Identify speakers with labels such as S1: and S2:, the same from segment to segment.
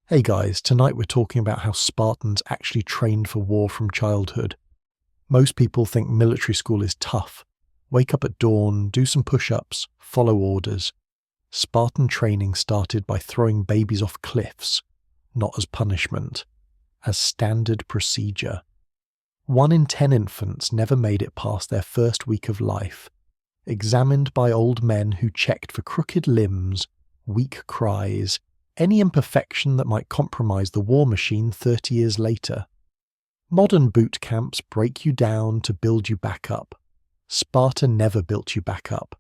S1: Hey guys, tonight we're talking about how Spartans actually trained for war from childhood. Most people think military school is tough. Wake up at dawn, do some push-ups, follow orders. Spartan training started by throwing babies off cliffs, not as punishment, as standard procedure. 1 in 10 infants never made it past their first week of life, examined by old men who checked for crooked limbs, weak cries, any imperfection that might compromise the war machine 30 years later. Modern boot camps break you down to build you back up. Sparta never built you back up.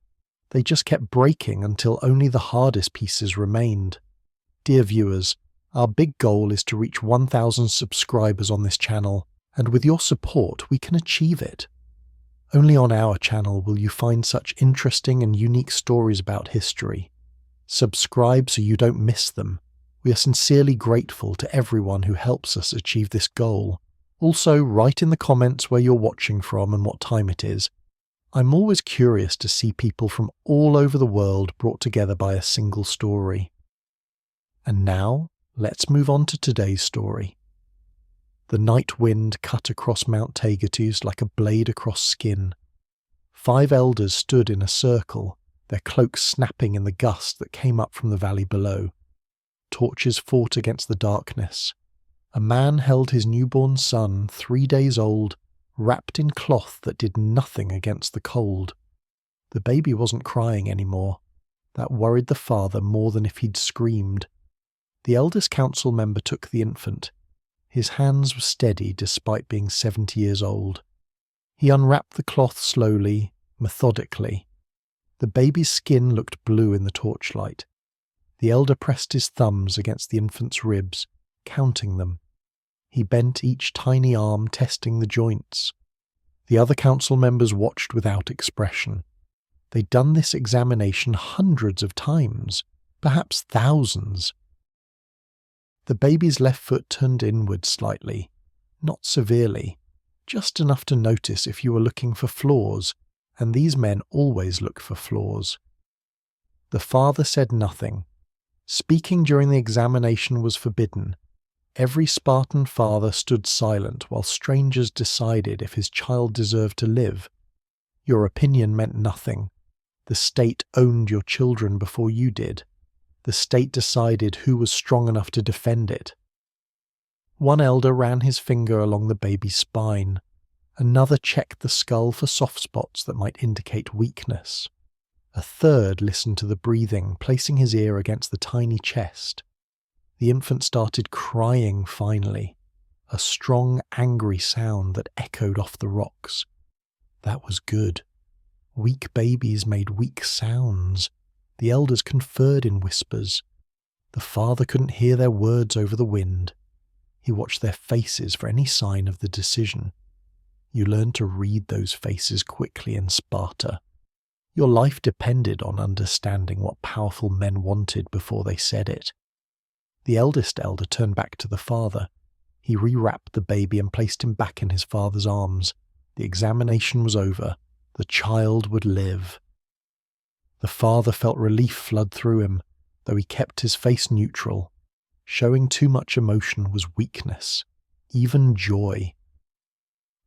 S1: They just kept breaking until only the hardest pieces remained. Dear viewers, our big goal is to reach 1,000 subscribers on this channel, and with your support we can achieve it. Only on our channel will you find such interesting and unique stories about history. Subscribe so you don't miss them. We are sincerely grateful to everyone who helps us achieve this goal. Also, write in the comments where you're watching from and what time it is. I'm always curious to see people from all over the world brought together by a single story. And now, let's move on to today's story. The night wind cut across Mount Taygetus like a blade across skin. 5 elders stood in a circle, their cloaks snapping in the gust that came up from the valley below. Torches fought against the darkness. A man held his newborn son, 3 days old, wrapped in cloth that did nothing against the cold. The baby wasn't crying anymore. That worried the father more than if he'd screamed. The eldest council member took the infant. His hands were steady despite being 70 years old. He unwrapped the cloth slowly, methodically. The baby's skin looked blue in the torchlight. The elder pressed his thumbs against the infant's ribs, counting them. He bent each tiny arm, testing the joints. The other council members watched without expression. They'd done this examination hundreds of times, perhaps thousands. The baby's left foot turned inward slightly, not severely, just enough to notice if you were looking for flaws, and these men always look for flaws. The father said nothing. Speaking during the examination was forbidden. Every Spartan father stood silent while strangers decided if his child deserved to live. Your opinion meant nothing. The state owned your children before you did. The state decided who was strong enough to defend it. One elder ran his finger along the baby's spine. Another checked the skull for soft spots that might indicate weakness. A third listened to the breathing, placing his ear against the tiny chest. The infant started crying finally, a strong, angry sound that echoed off the rocks. That was good. Weak babies made weak sounds. The elders conferred in whispers. The father couldn't hear their words over the wind. He watched their faces for any sign of the decision. You learned to read those faces quickly in Sparta. Your life depended on understanding what powerful men wanted before they said it. The eldest elder turned back to the father. He rewrapped the baby and placed him back in his father's arms. The examination was over. The child would live. The father felt relief flood through him, though he kept his face neutral. Showing too much emotion was weakness, even joy.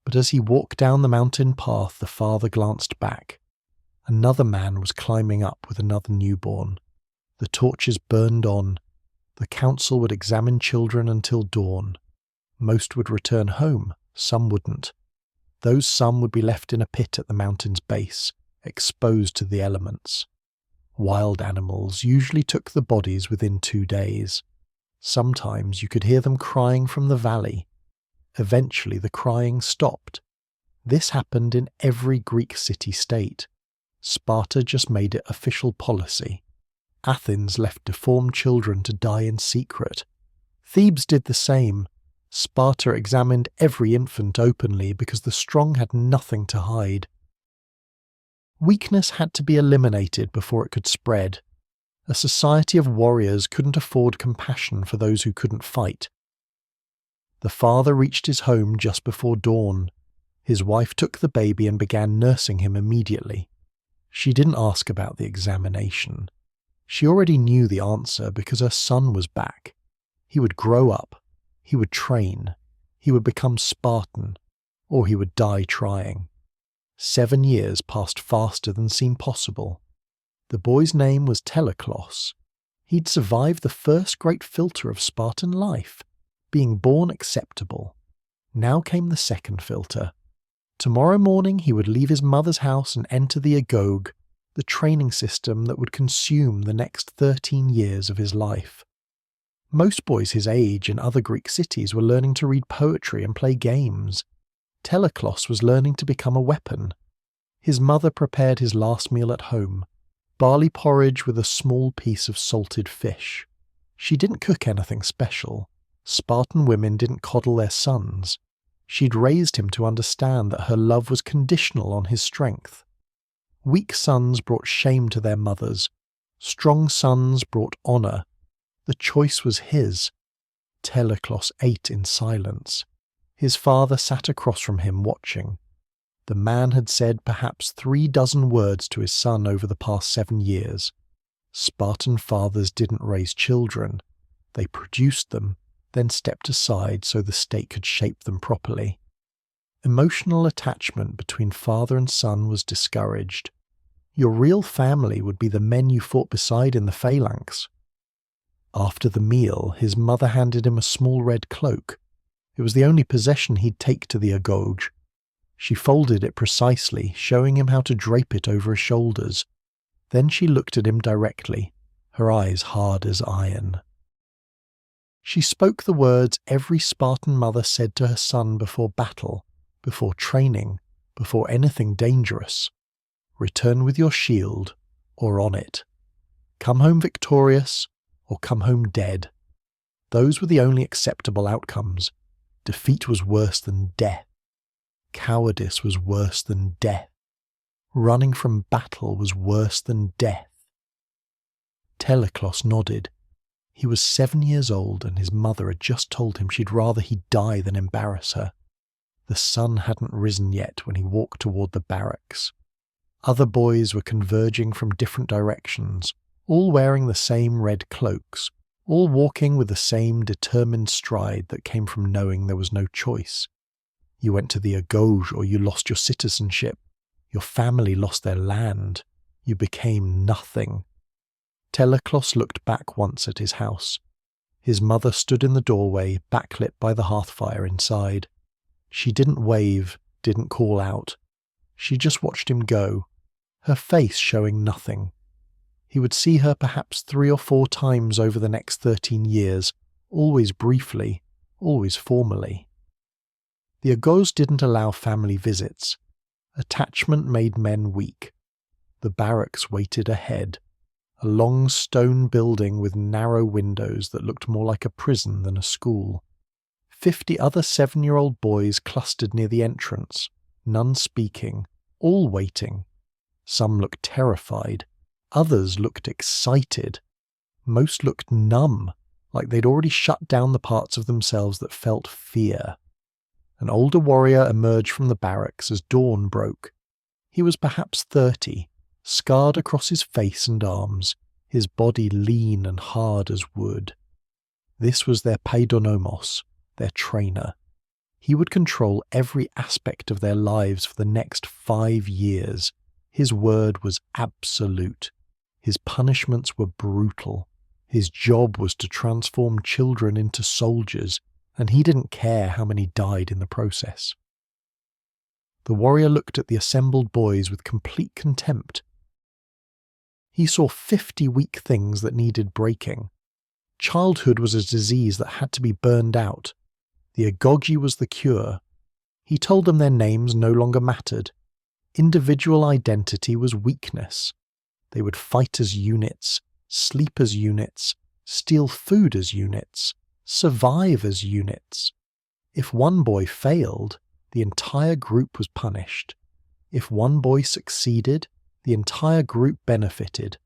S1: But as he walked down the mountain path, the father glanced back. Another man was climbing up with another newborn. The torches burned on. The council would examine children until dawn. Most would return home, some wouldn't. Those some would be left in a pit at the mountain's base, exposed to the elements. Wild animals usually took the bodies within 2 days. Sometimes you could hear them crying from the valley. Eventually the crying stopped. This happened in every Greek city-state. Sparta just made it official policy. Athens left deformed children to die in secret. Thebes did the same. Sparta examined every infant openly because the strong had nothing to hide. Weakness had to be eliminated before it could spread. A society of warriors couldn't afford compassion for those who couldn't fight. The father reached his home just before dawn. His wife took the baby and began nursing him immediately. She didn't ask about the examination. She already knew the answer because her son was back. He would grow up, he would train, he would become Spartan, or he would die trying. 7 years passed faster than seemed possible. The boy's name was Teleclos. He'd survived the first great filter of Spartan life, being born acceptable. Now came the second filter. Tomorrow morning he would leave his mother's house and enter the agoge, the training system that would consume the next 13 years of his life. Most boys his age in other Greek cities were learning to read poetry and play games. Teleclos was learning to become a weapon. His mother prepared his last meal at home, barley porridge with a small piece of salted fish. She didn't cook anything special. Spartan women didn't coddle their sons. She'd raised him to understand that her love was conditional on his strength. Weak sons brought shame to their mothers. Strong sons brought honour. The choice was his. Teleclos ate in silence. His father sat across from him watching. The man had said perhaps 36 words to his son over the past 7 years. Spartan fathers didn't raise children. They produced them, then stepped aside so the state could shape them properly. Emotional attachment between father and son was discouraged. Your real family would be the men you fought beside in the phalanx. After the meal, his mother handed him a small red cloak. It was the only possession he'd take to the agoge. She folded it precisely, showing him how to drape it over his shoulders. Then she looked at him directly, her eyes hard as iron. She spoke the words every Spartan mother said to her son before battle, before training, before anything dangerous. Return with your shield, or on it. Come home victorious, or come home dead. Those were the only acceptable outcomes. Defeat was worse than death. Cowardice was worse than death. Running from battle was worse than death. Teleclos nodded. He was 7 years old and his mother had just told him she'd rather he die than embarrass her. The sun hadn't risen yet when he walked toward the barracks. Other boys were converging from different directions, all wearing the same red cloaks, all walking with the same determined stride that came from knowing there was no choice. You went to the agoge or you lost your citizenship. Your family lost their land. You became nothing. Teleclos looked back once at his house. His mother stood in the doorway, backlit by the hearthfire inside. She didn't wave, didn't call out. She just watched him go, her face showing nothing. He would see her perhaps 3 or 4 times over the next 13 years, always briefly, always formally. The agoge didn't allow family visits. Attachment made men weak. The barracks waited ahead. A long stone building with narrow windows that looked more like a prison than a school. 50 other 7-year-old boys clustered near the entrance, none speaking, all waiting. Some looked terrified. Others looked excited. Most looked numb, like they'd already shut down the parts of themselves that felt fear. An older warrior emerged from the barracks as dawn broke. He was perhaps 30, scarred across his face and arms, his body lean and hard as wood. This was their paidonomos, their trainer. He would control every aspect of their lives for the next 5 years. His word was absolute. His punishments were brutal. His job was to transform children into soldiers, and he didn't care how many died in the process. The warrior looked at the assembled boys with complete contempt. He saw 50 weak things that needed breaking. Childhood was a disease that had to be burned out. The agoge was the cure. He told them their names no longer mattered. Individual identity was weakness. They would fight as units, sleep as units, steal food as units, survive as units. If one boy failed, the entire group was punished. If one boy succeeded, the entire group benefited.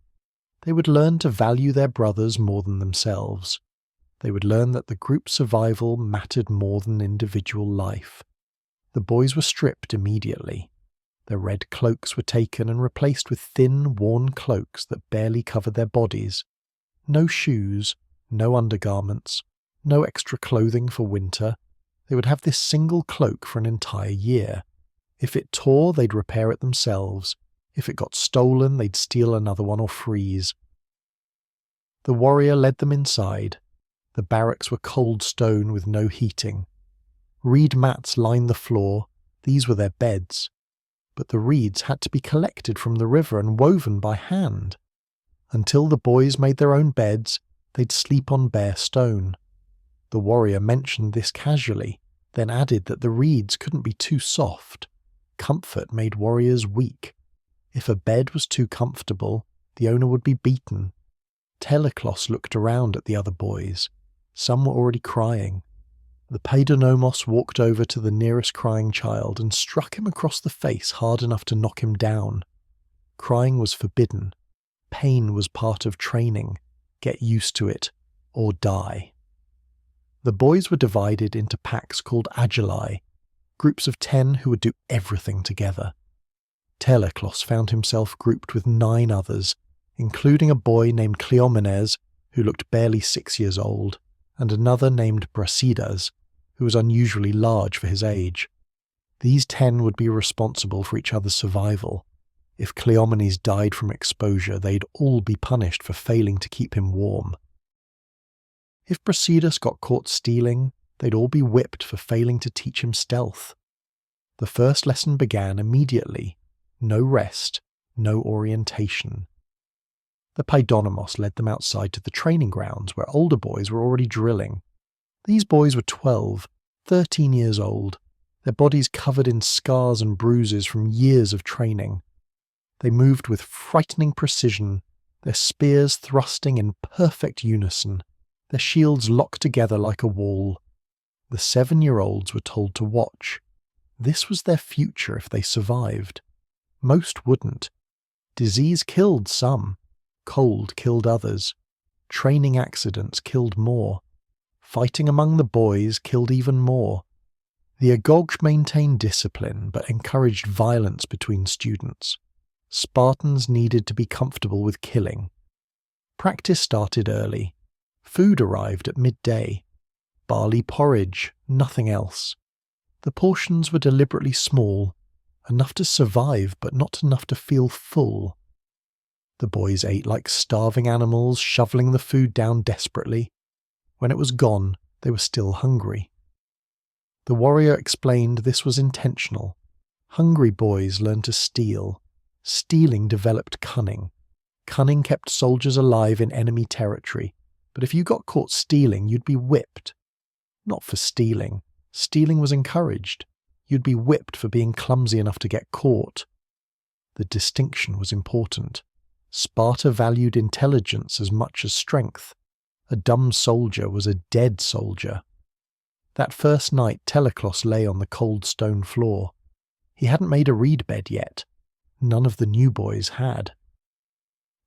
S1: They would learn to value their brothers more than themselves. They would learn that the group survival mattered more than individual life. The boys were stripped immediately. Their red cloaks were taken and replaced with thin, worn cloaks that barely covered their bodies. No shoes, no undergarments, No extra clothing for winter. They would have this single cloak for an entire year. If it tore, they'd repair it themselves. If it got stolen, they'd steal another one or freeze. The warrior led them inside. The barracks were cold stone with no heating. Reed mats lined the floor. These were their beds. But the reeds had to be collected from the river and woven by hand. Until the boys made their own beds, they'd sleep on bare stone. The warrior mentioned this casually, then added that the reeds couldn't be too soft. Comfort made warriors weak. If a bed was too comfortable, the owner would be beaten. Teleclos looked around at the other boys. Some were already crying. The paidonomos walked over to the nearest crying child and struck him across the face hard enough to knock him down. Crying was forbidden. Pain was part of training. Get used to it, or die. The boys were divided into packs called agilae, groups of 10 who would do everything together. Teleclos found himself grouped with 9 others, including a boy named Cleomenes, who looked barely 6 years old, and another named Brasidas, who was unusually large for his age. These 10 would be responsible for each other's survival. If Cleomenes died from exposure, they'd all be punished for failing to keep him warm. If Brasidas got caught stealing, they'd all be whipped for failing to teach him stealth. The first lesson began immediately. No rest, no orientation. The paidonomos led them outside to the training grounds where older boys were already drilling. These boys were 12, 13 years old, their bodies covered in scars and bruises from years of training. They moved with frightening precision, their spears thrusting in perfect unison, their shields locked together like a wall. The 7-year-olds were told to watch. This was their future if they survived. Most wouldn't. Disease killed some. Cold killed others. Training accidents killed more. Fighting among the boys killed even more. The Agog maintained discipline but encouraged violence between students. Spartans needed to be comfortable with killing. Practice started early. Food arrived at midday. Barley porridge, nothing else. The portions were deliberately small, enough to survive but not enough to feel full. The boys ate like starving animals, shoveling the food down desperately. When it was gone, they were still hungry. The warrior explained this was intentional. Hungry boys learned to steal. Stealing developed cunning. Cunning kept soldiers alive in enemy territory, but if you got caught stealing, you'd be whipped. Not for stealing. Stealing was encouraged. You'd be whipped for being clumsy enough to get caught. The distinction was important. Sparta valued intelligence as much as strength. A dumb soldier was a dead soldier. That first night, Teleclos lay on the cold stone floor. He hadn't made a reed bed yet. None of the new boys had.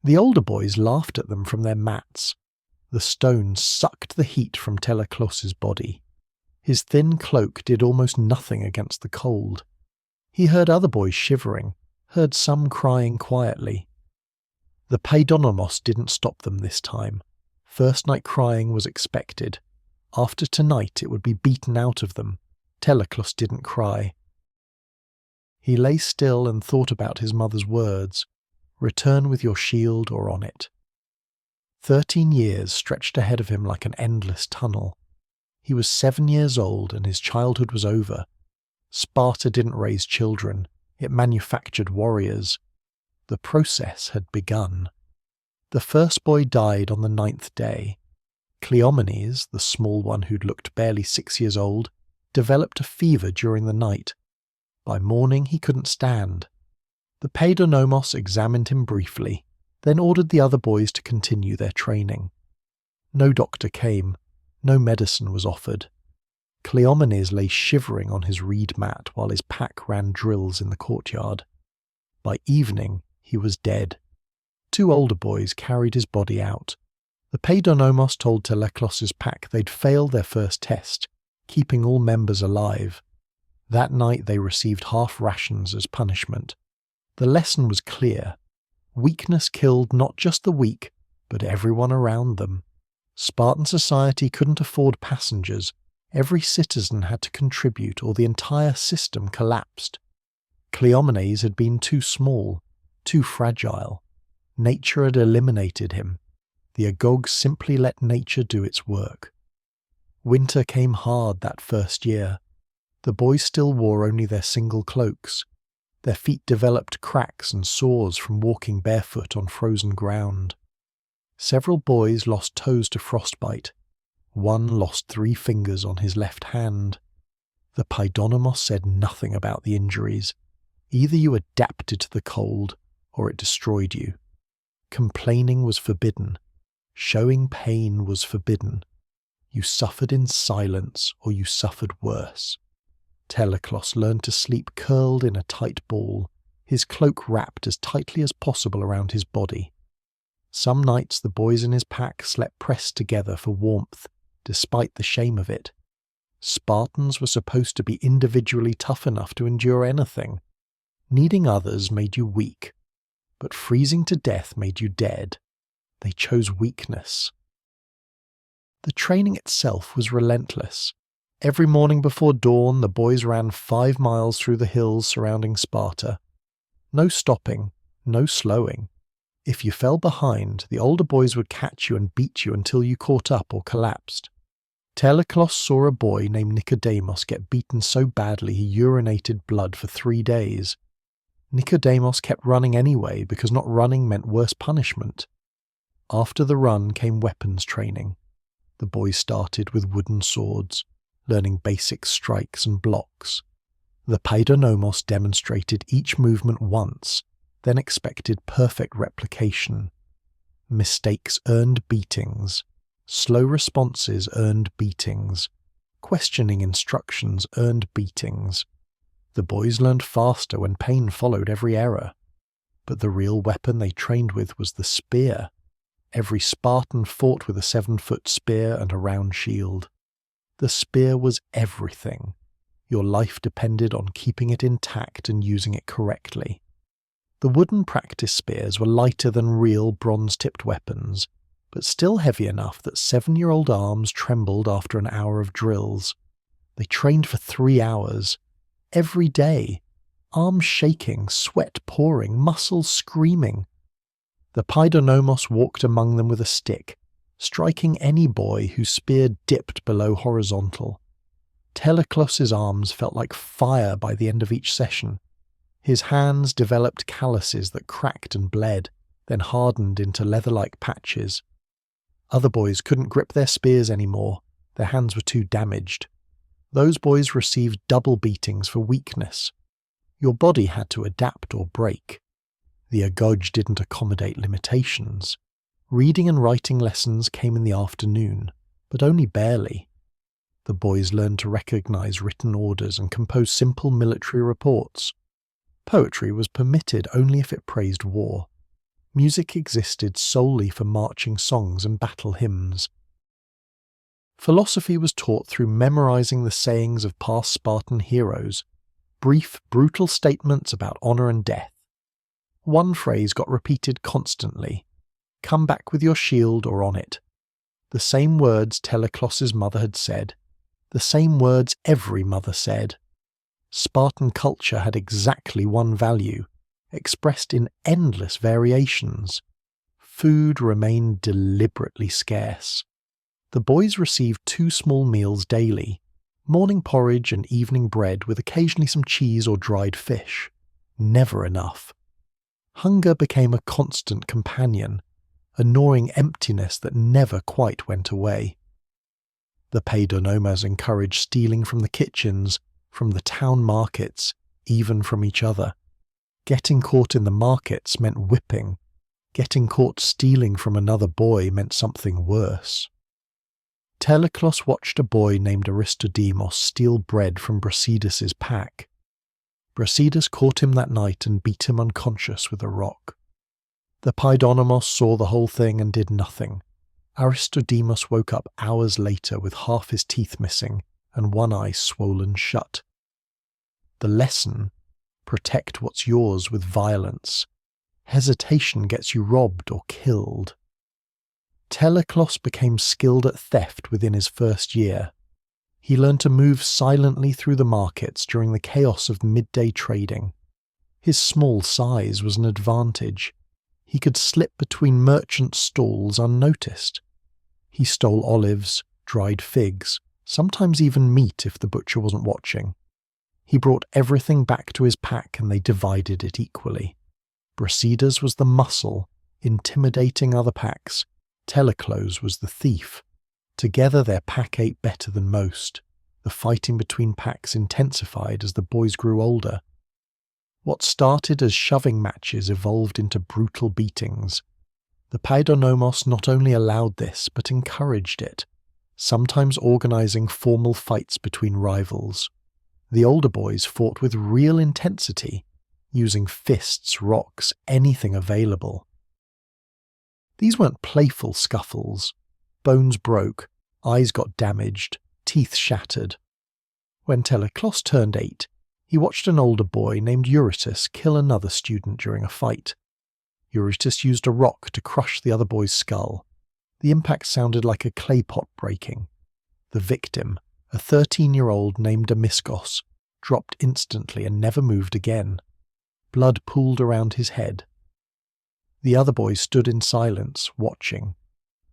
S1: The older boys laughed at them from their mats. The stone sucked the heat from Teleclos's body. His thin cloak did almost nothing against the cold. He heard other boys shivering, heard some crying quietly. The paidonomos didn't stop them this time. First night crying was expected. After tonight it would be beaten out of them. Teleclos didn't cry. He lay still and thought about his mother's words. Return with your shield or on it. 13 years stretched ahead of him like an endless tunnel. He was 7 years old and his childhood was over. Sparta didn't raise children. It manufactured warriors. The process had begun. The first boy died on the 9th day. Cleomenes, the small one who'd looked barely 6 years old, developed a fever during the night. By morning he couldn't stand. The paidonomos examined him briefly, then ordered the other boys to continue their training. No doctor came. No medicine was offered. Cleomenes lay shivering on his reed mat while his pack ran drills in the courtyard. By evening, he was dead. 2 older boys carried his body out. The paidonomos told Teleclos's pack they'd failed their first test, keeping all members alive. That night they received half rations as punishment. The lesson was clear. Weakness killed not just the weak, but everyone around them. Spartan society couldn't afford passengers. Every citizen had to contribute or the entire system collapsed. Cleomenes had been too small, too fragile. Nature had eliminated him. The Agogs simply let nature do its work. Winter came hard that first year. The boys still wore only their single cloaks. Their feet developed cracks and sores from walking barefoot on frozen ground. Several boys lost toes to frostbite. One lost 3 fingers on his left hand. The Paidonomos said nothing about the injuries. Either you adapted to the cold, or it destroyed you. Complaining was forbidden. Showing pain was forbidden. You suffered in silence, or you suffered worse. Teleclos learned to sleep curled in a tight ball, his cloak wrapped as tightly as possible around his body. Some nights the boys in his pack slept pressed together for warmth, despite the shame of it. Spartans were supposed to be individually tough enough to endure anything. Needing others made you weak, but freezing to death made you dead. They chose weakness. The training itself was relentless. Every morning before dawn, the boys ran 5 miles through the hills surrounding Sparta. No stopping, no slowing. If you fell behind, the older boys would catch you and beat you until you caught up or collapsed. Teleclos saw a boy named Nicodemus get beaten so badly he urinated blood for 3 days. Nicodemus kept running anyway because not running meant worse punishment. After the run came weapons training. The boys started with wooden swords, learning basic strikes and blocks. The Paidonomos demonstrated each movement once, then expected perfect replication. Mistakes earned beatings. Slow responses earned beatings. Questioning instructions earned beatings. The boys learned faster when pain followed every error. But the real weapon they trained with was the spear. Every Spartan fought with a 7-foot spear and a round shield. The spear was everything. Your life depended on keeping it intact and using it correctly. The wooden practice spears were lighter than real bronze-tipped weapons, but still heavy enough that 7-year-old arms trembled after an hour of drills. They trained for 3 hours. Every day. Arms shaking, sweat pouring, muscles screaming. The Paidonomos walked among them with a stick, striking any boy whose spear dipped below horizontal. Teleclos's arms felt like fire by the end of each session. His hands developed calluses that cracked and bled, then hardened into leather-like patches. Other boys couldn't grip their spears anymore. Their hands were too damaged. Those boys received double beatings for weakness. Your body had to adapt or break. The Agoj didn't accommodate limitations. Reading and writing lessons came in the afternoon, but only barely. The boys learned to recognize written orders and compose simple military reports. Poetry was permitted only if it praised war. Music existed solely for marching songs and battle hymns. Philosophy was taught through memorizing the sayings of past Spartan heroes, brief, brutal statements about honor and death. One phrase got repeated constantly: "Come back with your shield or on it." The same words Teleclos's mother had said, the same words every mother said. Spartan culture had exactly one value, expressed in endless variations. Food remained deliberately scarce. The boys received 2 small meals daily, morning porridge and evening bread with occasionally some cheese or dried fish. Never enough. Hunger became a constant companion, a gnawing emptiness that never quite went away. The Paidonomos encouraged stealing from the kitchens, from the town markets, even from each other. Getting caught in the markets meant whipping. Getting caught stealing from another boy meant something worse. Teleclos watched a boy named Aristodemos steal bread from Brasidas' pack. Brasidas caught him that night and beat him unconscious with a rock. The Paidonomos saw the whole thing and did nothing. Aristodemos woke up hours later with half his teeth missing and one eye swollen shut. The lesson: protect what's yours with violence. Hesitation gets you robbed or killed. Teleclos became skilled at theft within his first year. He learned to move silently through the markets during the chaos of midday trading. His small size was an advantage. He could slip between merchant stalls unnoticed. He stole olives, dried figs, sometimes even meat if the butcher wasn't watching. He brought everything back to his pack and they divided it equally. Brasidas was the muscle, intimidating other packs. Teleclos was the thief. Together their pack ate better than most. The fighting between packs intensified as the boys grew older. What started as shoving matches evolved into brutal beatings. The Paidonomos not only allowed this, but encouraged it, sometimes organising formal fights between rivals. The older boys fought with real intensity, using fists, rocks, anything available. These weren't playful scuffles. Bones broke, eyes got damaged, teeth shattered. When Teleclos turned 8, he watched an older boy named Eurytus kill another student during a fight. Eurytus used a rock to crush the other boy's skull. The impact sounded like a clay pot breaking. The victim, a 13-year-old named Damiscos, dropped instantly and never moved again. Blood pooled around his head. The other boys stood in silence, watching.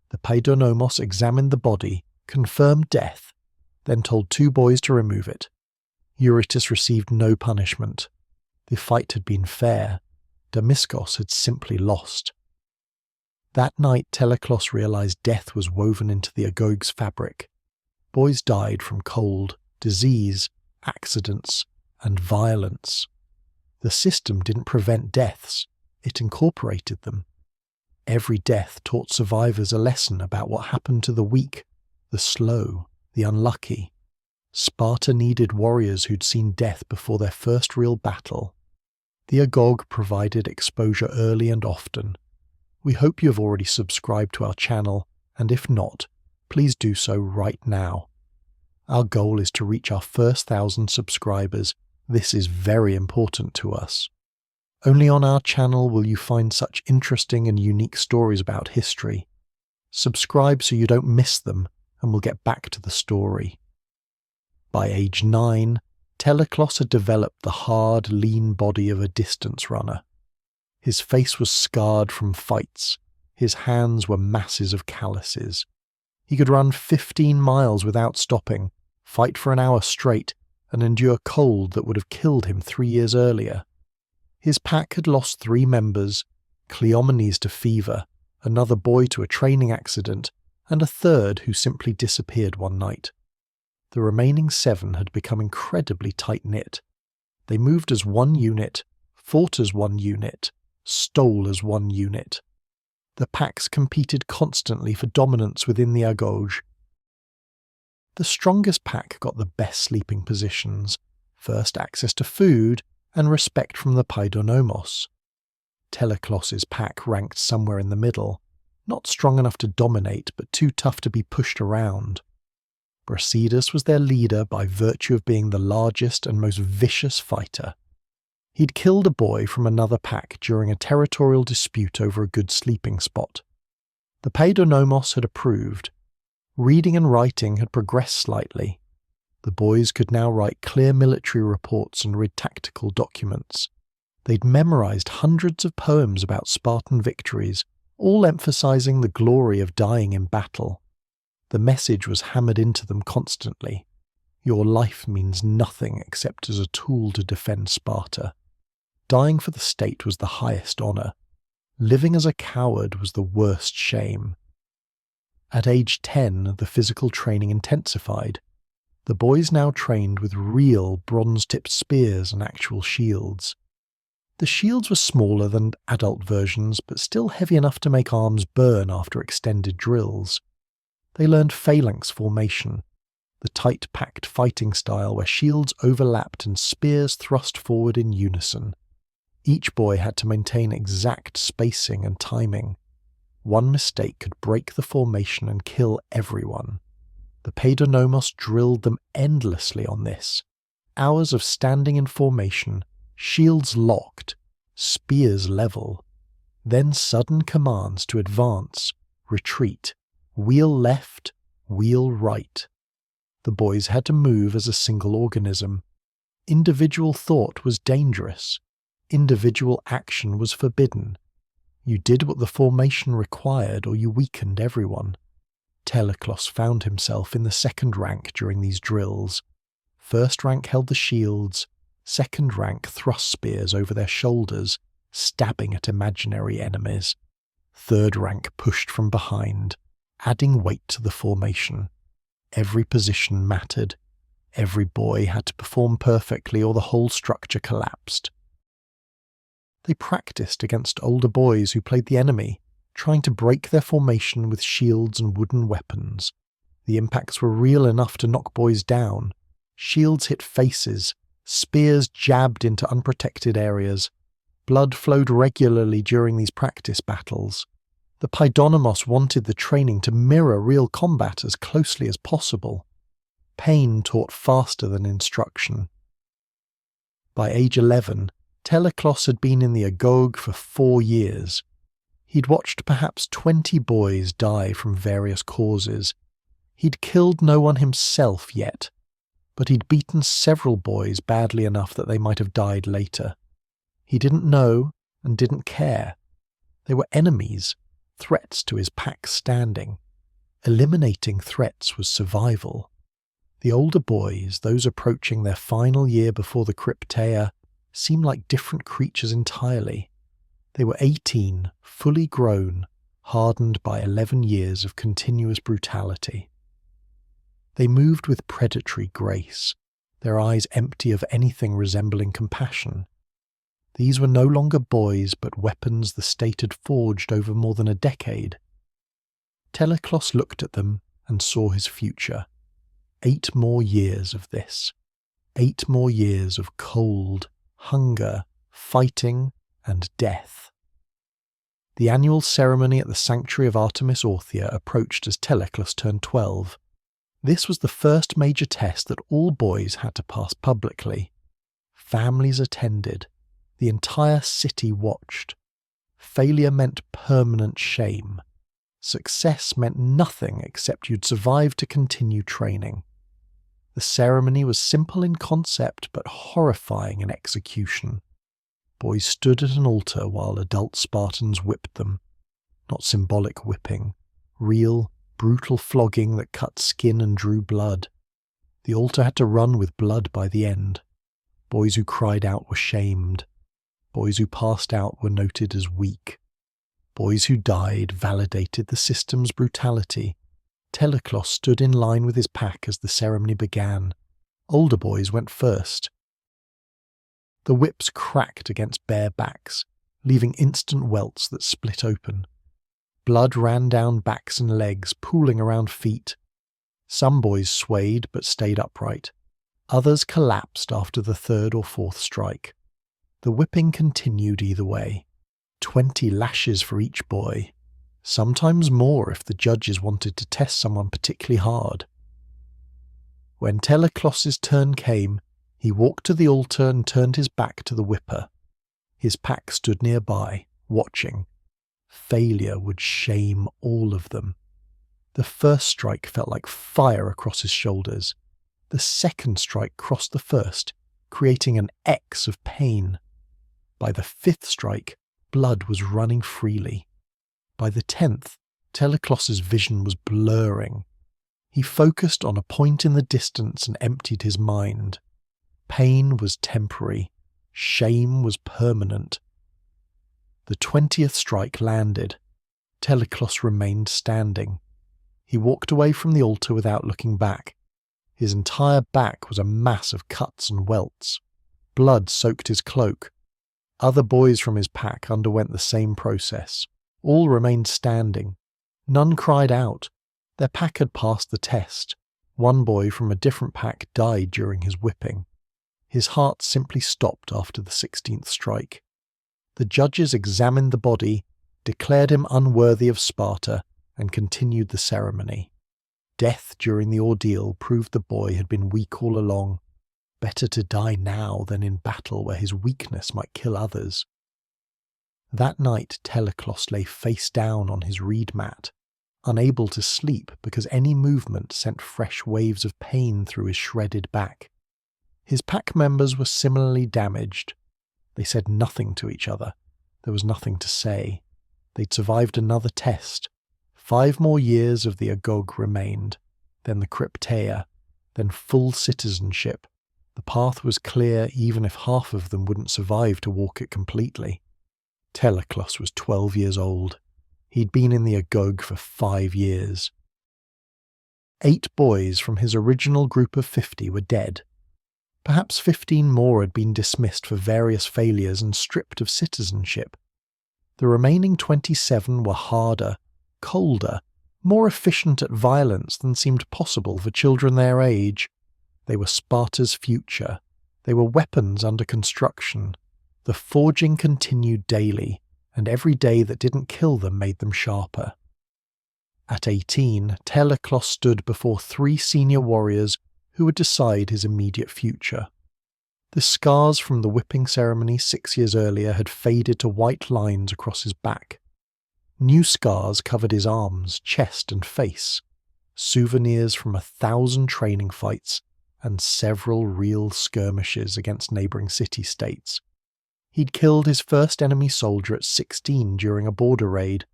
S1: The Paidonomos examined the body, confirmed death, then told 2 boys to remove it. Eurytus received no punishment. The fight had been fair. Damiscos had simply lost. That night Teleclos realized death was woven into the agoge's fabric. Boys died from cold, disease, accidents, and violence. The system didn't prevent deaths, it incorporated them. Every death taught survivors a lesson about what happened to the weak, the slow, the unlucky. Sparta needed warriors who'd seen death before their first real battle. The agoge provided exposure early and often. We hope you have already subscribed to our channel, and if not, please do so right now. Our goal is to reach our first 1,000 subscribers. This is very important to us. Only on our channel will you find such interesting and unique stories about history. Subscribe so you don't miss them, and we'll get back to the story. By age 9, Teleclos had developed the hard, lean body of a distance runner. His face was scarred from fights. His hands were masses of calluses. He could run 15 miles without stopping, fight for an hour straight, and endure cold that would have killed him 3 years earlier. His pack had lost 3 members, Cleomenes to fever, another boy to a training accident, and a third who simply disappeared one night. The remaining 7 had become incredibly tight-knit. They moved as one unit, fought as one unit, stole as one unit. The packs competed constantly for dominance within the agoge. The strongest pack got the best sleeping positions, first access to food, and respect from the Paidonomos. Teleclos's pack ranked somewhere in the middle, not strong enough to dominate but too tough to be pushed around. Brasidas was their leader by virtue of being the largest and most vicious fighter. He'd killed a boy from another pack during a territorial dispute over a good sleeping spot. The Paidonomos had approved. Reading and writing had progressed slightly. The boys could now write clear military reports and read tactical documents. They'd memorized hundreds of poems about Spartan victories, all emphasizing the glory of dying in battle. The message was hammered into them constantly. Your life means nothing except as a tool to defend Sparta. Dying for the state was the highest honor. Living as a coward was the worst shame. At age 10, the physical training intensified. The boys now trained with real bronze-tipped spears and actual shields. The shields were smaller than adult versions, but still heavy enough to make arms burn after extended drills. They learned phalanx formation, the tight-packed fighting style where shields overlapped and spears thrust forward in unison. Each boy had to maintain exact spacing and timing. One mistake could break the formation and kill everyone. The Paidonomos drilled them endlessly on this. Hours of standing in formation, shields locked, spears level. Then sudden commands to advance, retreat, wheel left, wheel right. The boys had to move as a single organism. Individual thought was dangerous. Individual action was forbidden. You did what the formation required or you weakened everyone. Teleclos found himself in the second rank during these drills. First rank held the shields, second rank thrust spears over their shoulders, stabbing at imaginary enemies. Third rank pushed from behind, adding weight to the formation. Every position mattered. Every boy had to perform perfectly or the whole structure collapsed. They practiced against older boys who played the enemy, trying to break their formation with shields and wooden weapons. The impacts were real enough to knock boys down. Shields hit faces, spears jabbed into unprotected areas. Blood flowed regularly during these practice battles. The Paidonomos wanted the training to mirror real combat as closely as possible. Pain taught faster than instruction. By age 11, Teleclos had been in the Agog for 4 years. He'd watched perhaps 20 boys die from various causes. He'd killed no one himself yet, but he'd beaten several boys badly enough that they might have died later. He didn't know and didn't care. They were enemies, threats to his pack's standing. Eliminating threats was survival. The older boys, those approaching their final year before the crypteia, seemed like different creatures entirely. They were 18, fully grown, hardened by 11 years of continuous brutality. They moved with predatory grace, their eyes empty of anything resembling compassion. These were no longer boys, but weapons the state had forged over more than a decade. Teleclos looked at them and saw his future. 8 more years of this. 8 more years of cold, hunger, fighting, and death. The annual ceremony at the sanctuary of Artemis Orthia approached as Teleclos turned 12. This was the first major test that all boys had to pass publicly. Families attended. The entire city watched. Failure meant permanent shame. Success meant nothing except you'd survive to continue training. The ceremony was simple in concept but horrifying in execution. Boys stood at an altar while adult Spartans whipped them. Not symbolic whipping, real, brutal flogging that cut skin and drew blood. The altar had to run with blood by the end. Boys who cried out were shamed. Boys who passed out were noted as weak. Boys who died validated the system's brutality. Teleclos stood in line with his pack as the ceremony began. Older boys went first. The whips cracked against bare backs, leaving instant welts that split open. Blood ran down backs and legs, pooling around feet. Some boys swayed but stayed upright. Others collapsed after the 3rd or 4th strike. The whipping continued either way. 20 lashes for each boy. Sometimes more if the judges wanted to test someone particularly hard. When Teleclos's turn came, he walked to the altar and turned his back to the whipper. His pack stood nearby, watching. Failure would shame all of them. The first strike felt like fire across his shoulders. The second strike crossed the first, creating an X of pain. By the 5th strike, blood was running freely. By the 10th, Teleclos's vision was blurring. He focused on a point in the distance and emptied his mind. Pain was temporary. Shame was permanent. The 20th strike landed. Teleclos remained standing. He walked away from the altar without looking back. His entire back was a mass of cuts and welts. Blood soaked his cloak. Other boys from his pack underwent the same process. All remained standing. None cried out. Their pack had passed the test. One boy from a different pack died during his whipping. His heart simply stopped after the 16th strike. The judges examined the body, declared him unworthy of Sparta, and continued the ceremony. Death during the ordeal proved the boy had been weak all along. Better to die now than in battle where his weakness might kill others. That night Teleclos lay face down on his reed mat. unable to sleep because any movement sent fresh waves of pain through his shredded back. His pack members were similarly damaged. They said nothing to each other. There was nothing to say. They'd survived another test. 5 more years of the agog remained, then the crypteia, then full citizenship. The path was clear even if half of them wouldn't survive to walk it completely. Teleclos was 12 years old. He'd been in the agog for 5 years. 8 boys from his original group of 50 were dead. Perhaps 15 more had been dismissed for various failures and stripped of citizenship. The remaining 27 were harder, colder, more efficient at violence than seemed possible for children their age. They were Sparta's future. They were weapons under construction. The forging continued daily, and every day that didn't kill them made them sharper. At 18, Teleclos stood before 3 senior warriors who would decide his immediate future. The scars from the whipping ceremony 6 years earlier had faded to white lines across his back. New scars covered his arms, chest and face, souvenirs from 1,000 training fights and several real skirmishes against neighbouring city-states. He'd killed his first enemy soldier at 16 during a border raid.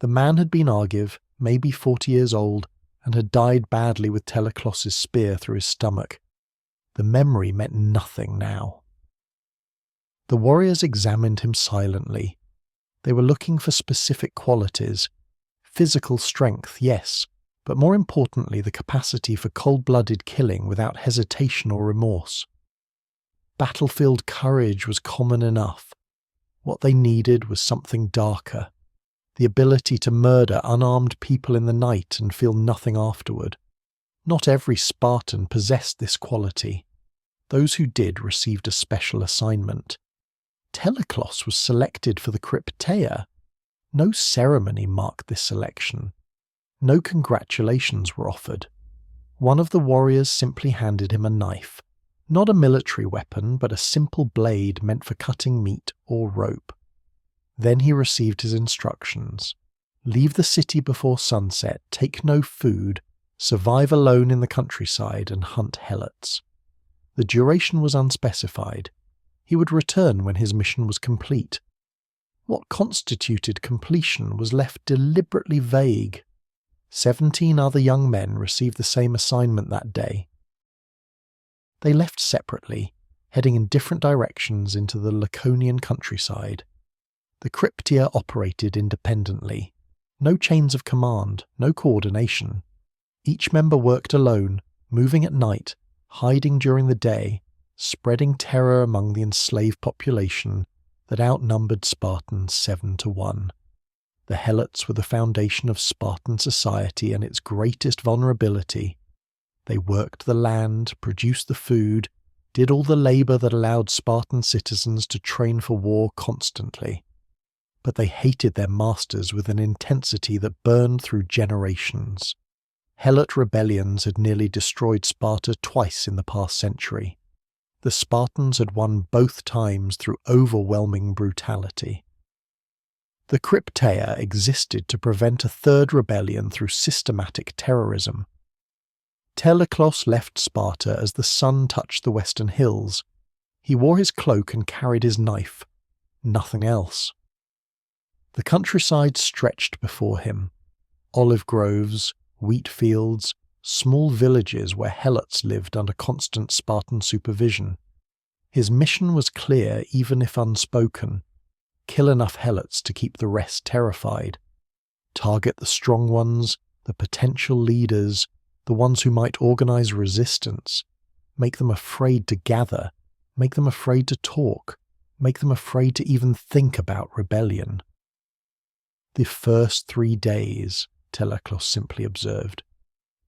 S1: The man had been Argiv, maybe 40 years old, and had died badly with Teleclos's spear through his stomach. The memory meant nothing now. The warriors examined him silently. They were looking for specific qualities. Physical strength, yes, but more importantly the capacity for cold-blooded killing without hesitation or remorse. Battlefield courage was common enough. What they needed was something darker. The ability to murder unarmed people in the night and feel nothing afterward. Not every Spartan possessed this quality. Those who did received a special assignment. Teleclos was selected for the crypteia. No ceremony marked this selection. No congratulations were offered. One of the warriors simply handed him a knife. Not a military weapon, but a simple blade meant for cutting meat or rope. Then he received his instructions. Leave the city before sunset, take no food, survive alone in the countryside, and hunt helots. The duration was unspecified. He would return when his mission was complete. What constituted completion was left deliberately vague. 17 other young men received the same assignment that day. They left separately, heading in different directions into the Laconian countryside. The crypteia operated independently. No chains of command, no coordination. Each member worked alone, moving at night, hiding during the day, spreading terror among the enslaved population that outnumbered Spartans 7-1. The helots were the foundation of Spartan society and its greatest vulnerability. They worked the land, produced the food, did all the labour that allowed Spartan citizens to train for war constantly. But they hated their masters with an intensity that burned through generations. Helot rebellions had nearly destroyed Sparta twice in the past century. The Spartans had won both times through overwhelming brutality. The crypteia existed to prevent a third rebellion through systematic terrorism. Teleclos left Sparta as the sun touched the western hills. He wore his cloak and carried his knife. Nothing else. The countryside stretched before him. Olive groves, wheat fields, small villages where helots lived under constant Spartan supervision. His mission was clear even if unspoken. Kill enough helots to keep the rest terrified. Target the strong ones, the potential leaders, the ones who might organize resistance. Make them afraid to gather. Make them afraid to talk. Make them afraid to even think about rebellion. The first 3 days, Teleclos simply observed.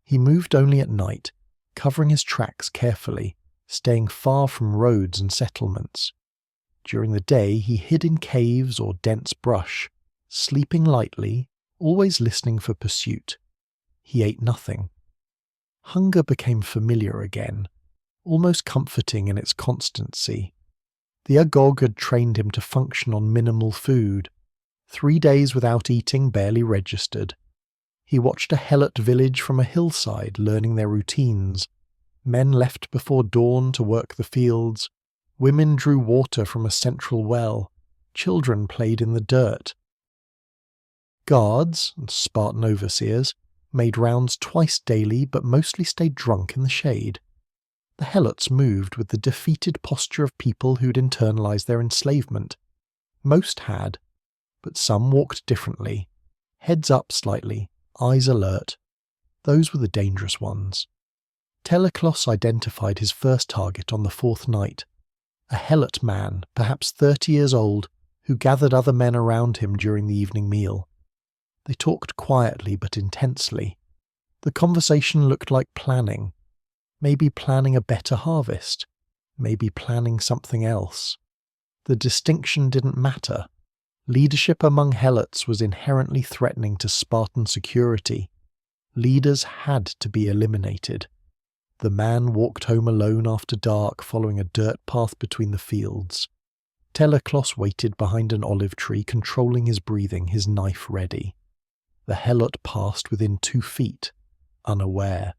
S1: He moved only at night, covering his tracks carefully, staying far from roads and settlements. During the day he hid in caves or dense brush, sleeping lightly, always listening for pursuit. He ate nothing. Hunger became familiar again, almost comforting in its constancy. The agog had trained him to function on minimal food. 3 days without eating barely registered. He watched a helot village from a hillside, learning their routines. Men left before dawn to work the fields. Women drew water from a central well. Children played in the dirt. Guards, and Spartan overseers, made rounds twice daily but mostly stayed drunk in the shade. The helots moved with the defeated posture of people who'd internalized their enslavement. Most had, but some walked differently, heads up slightly, eyes alert. Those were the dangerous ones. Teleclos identified his first target on the fourth night, a helot man, perhaps 30 years old, who gathered other men around him during the evening meal. They talked quietly but intensely. The conversation looked like planning. Maybe planning a better harvest. Maybe planning something else. The distinction didn't matter. Leadership among helots was inherently threatening to Spartan security. Leaders had to be eliminated. The man walked home alone after dark, following a dirt path between the fields. Teleclos waited behind an olive tree, controlling his breathing, his knife ready. The helot passed within 2 feet, unaware.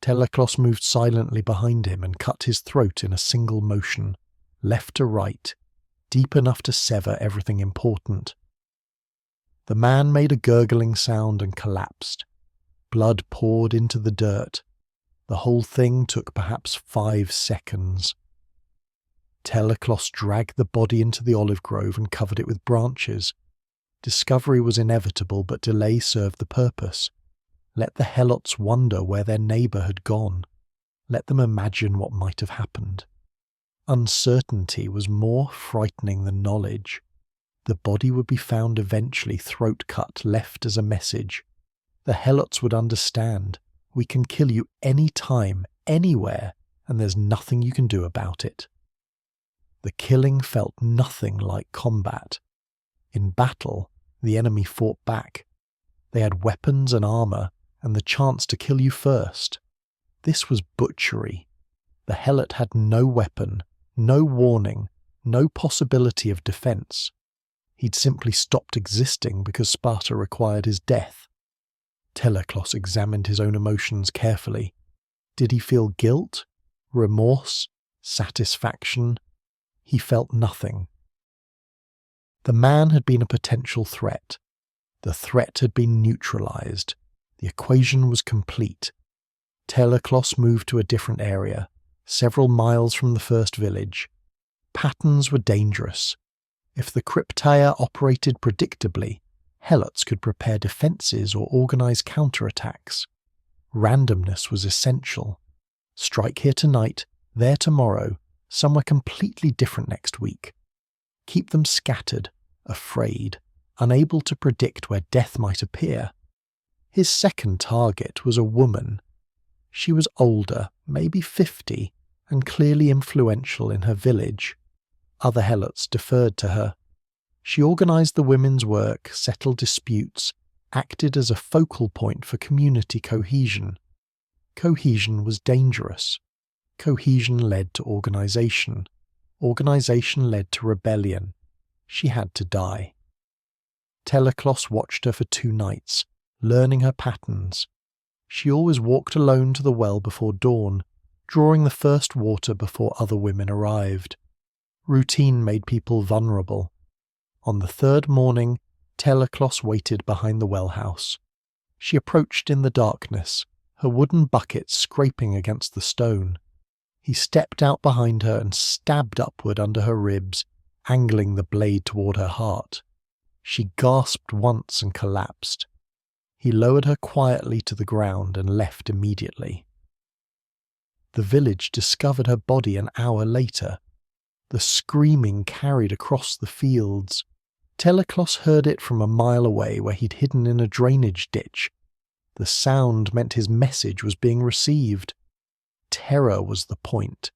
S1: Teleclos moved silently behind him and cut his throat in a single motion, left to right, deep enough to sever everything important. The man made a gurgling sound and collapsed. Blood poured into the dirt. The whole thing took perhaps 5 seconds. Teleclos dragged the body into the olive grove and covered it with branches. Discovery was inevitable, but delay served the purpose. Let the helots wonder where their neighbour had gone. Let them imagine what might have happened. Uncertainty was more frightening than knowledge. The body would be found eventually, throat cut, left as a message. The helots would understand. We can kill you any time, anywhere, and there's nothing you can do about it. The killing felt nothing like combat. In battle, the enemy fought back. They had weapons and armour, and the chance to kill you first. This was butchery. The helot had no weapon, no warning, no possibility of defence. He'd simply stopped existing because Sparta required his death. Teleclos examined his own emotions carefully. Did he feel guilt, remorse, satisfaction? He felt nothing. The man had been a potential threat. The threat had been neutralized. The equation was complete. Teleclos moved to a different area, several miles from the first village. Patterns were dangerous. If the crypteia operated predictably, helots could prepare defenses or organize counterattacks. Randomness was essential. Strike here tonight, there tomorrow, somewhere completely different next week. Keep them scattered, afraid, unable to predict where death might appear. His second target was a woman. She was older, maybe 50, and clearly influential in her village. Other helots deferred to her. She organized the women's work, settled disputes, acted as a focal point for community cohesion. Cohesion was dangerous. Cohesion led to organization. Organization led to rebellion. She had to die. Teleclos watched her for 2 nights, learning her patterns. She always walked alone to the well before dawn, drawing the first water before other women arrived. Routine made people vulnerable. On the 3rd morning, Teleclos waited behind the well house. She approached in the darkness, her wooden bucket scraping against the stone. He stepped out behind her and stabbed upward under her ribs, angling the blade toward her heart. She gasped once and collapsed. He lowered her quietly to the ground and left immediately. The village discovered her body an hour later. The screaming carried across the fields. Teleclos heard it from a mile away where he'd hidden in a drainage ditch. The sound meant his message was being received. Terror was the point.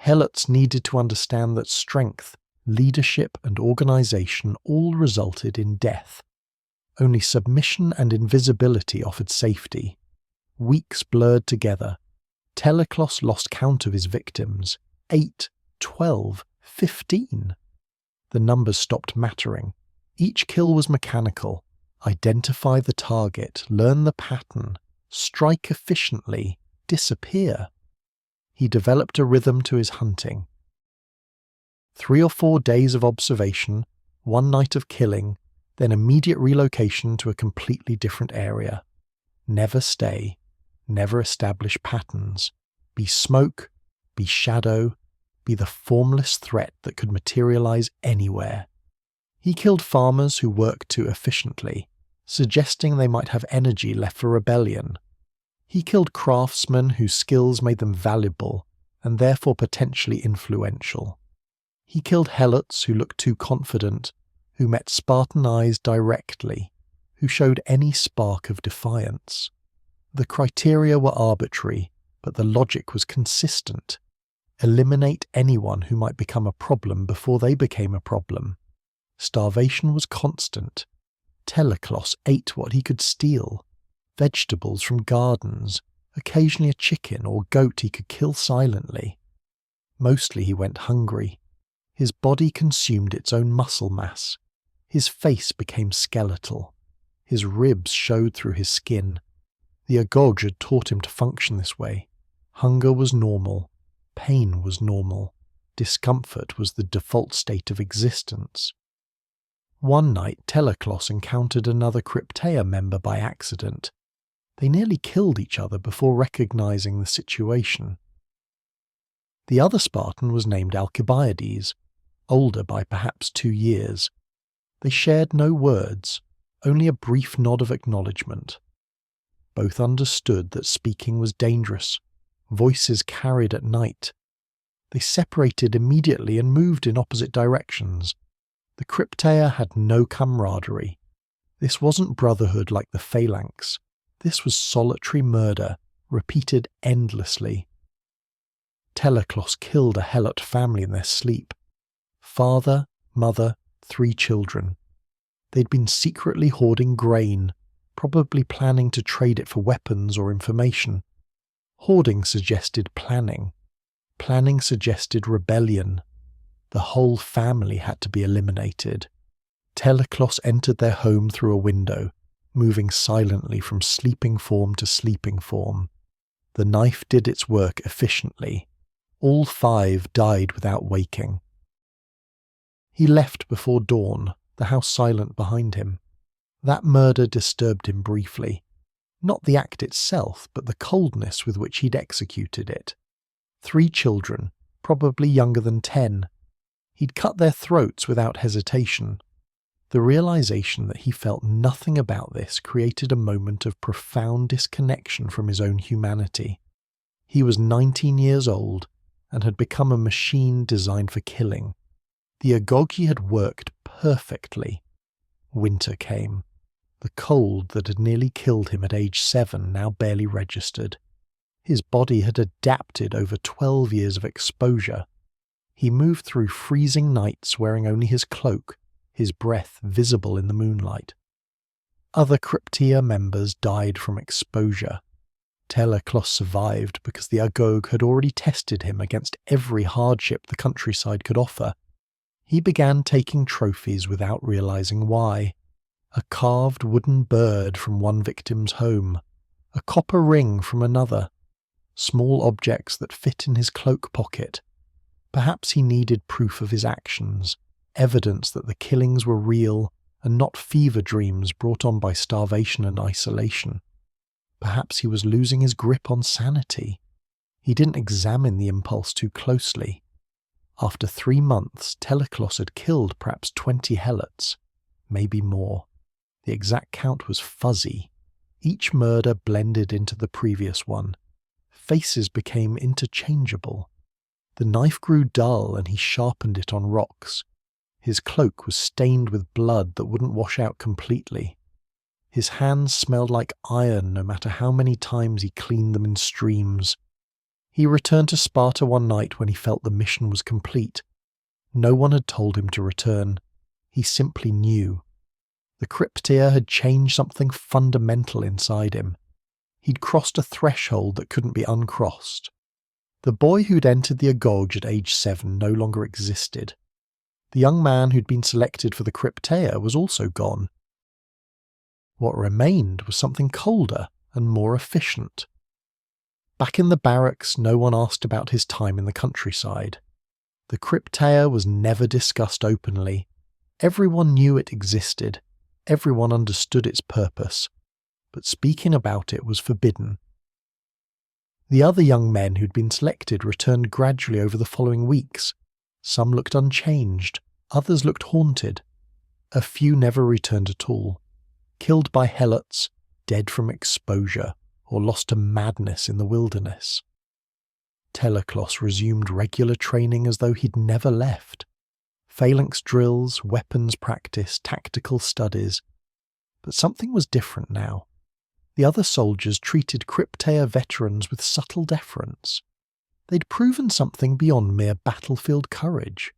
S1: Helots needed to understand that strength, leadership, and organization all resulted in death. Only submission and invisibility offered safety. Weeks blurred together. Teleclos lost count of his victims. 8, 12, 15. The numbers stopped mattering. Each kill was mechanical, Identify the target, learn the pattern, strike efficiently, disappear. He developed a rhythm to his hunting. 3 or 4 days of observation, 1 night of killing, then immediate relocation to a completely different area. Never stay, never establish patterns. Be smoke, be shadow, be the formless threat that could materialize anywhere. He killed farmers who worked too efficiently, suggesting they might have energy left for rebellion. He killed craftsmen whose skills made them valuable and therefore potentially influential. He killed helots who looked too confident, who met Spartan eyes directly, who showed any spark of defiance. The criteria were arbitrary, but the logic was consistent. Eliminate anyone who might become a problem before they became a problem. Starvation was constant. Teleclos ate what he could steal. Vegetables from gardens, occasionally a chicken or goat he could kill silently. Mostly he went hungry. His body consumed its own muscle mass. His face became skeletal. His ribs showed through his skin. The Agog had taught him to function this way. Hunger was normal. Pain was normal. Discomfort was the default state of existence. One night, Teleclos encountered another crypteia member by accident. They nearly killed each other before recognizing the situation. The other Spartan was named Alcibiades, older by perhaps 2 years. They shared no words, only a brief nod of acknowledgement. Both understood that speaking was dangerous, voices carried at night. They separated immediately and moved in opposite directions. The crypteia had no camaraderie. This wasn't brotherhood like the phalanx. This was solitary murder, repeated endlessly. Teleclos killed a helot family in their sleep. Father, mother, 3 children. They'd been secretly hoarding grain, probably planning to trade it for weapons or information. Hoarding suggested planning. Planning suggested rebellion. The whole family had to be eliminated. Teleclos entered their home through a window, moving silently from sleeping form to sleeping form. The knife did its work efficiently. All 5 died without waking. He left before dawn, the house silent behind him. That murder disturbed him briefly. Not the act itself, but the coldness with which he'd executed it. 3 children, probably younger than 10. He'd cut their throats without hesitation. The realization that he felt nothing about this created a moment of profound disconnection from his own humanity. He was 19 years old and had become a machine designed for killing. The Agogi had worked perfectly. Winter came. The cold that had nearly killed him at age 7 now barely registered. His body had adapted over 12 years of exposure. He moved through freezing nights wearing only his cloak, his breath visible in the moonlight. Other crypteia members died from exposure. Teleclos survived because the Agog had already tested him against every hardship the countryside could offer. He began taking trophies without realizing why. A carved wooden bird from one victim's home, a copper ring from another, small objects that fit in his cloak pocket. Perhaps he needed proof of his actions, evidence that the killings were real and not fever dreams brought on by starvation and isolation. Perhaps he was losing his grip on sanity. He didn't examine the impulse too closely. After 3 months, Teleclos had killed perhaps 20 helots, maybe more. The exact count was fuzzy. Each murder blended into the previous one. Faces became interchangeable. The knife grew dull and he sharpened it on rocks. His cloak was stained with blood that wouldn't wash out completely. His hands smelled like iron no matter how many times he cleaned them in streams. He returned to Sparta one night when he felt the mission was complete. No one had told him to return. He simply knew. The crypteia had changed something fundamental inside him. He'd crossed a threshold that couldn't be uncrossed. The boy who'd entered the Agog at age 7 no longer existed. The young man who'd been selected for the crypteia was also gone. What remained was something colder and more efficient. Back in the barracks, no one asked about his time in the countryside. The crypteia was never discussed openly. Everyone knew it existed. Everyone understood its purpose. But speaking about it was forbidden. The other young men who'd been selected returned gradually over the following weeks. Some looked unchanged. Others looked haunted. A few never returned at all. Killed by helots, dead from exposure, or lost to madness in the wilderness. Teleclos resumed regular training as though he'd never left. Phalanx drills, weapons practice, tactical studies. But something was different now. The other soldiers treated crypteia veterans with subtle deference. They'd proven something beyond mere battlefield courage.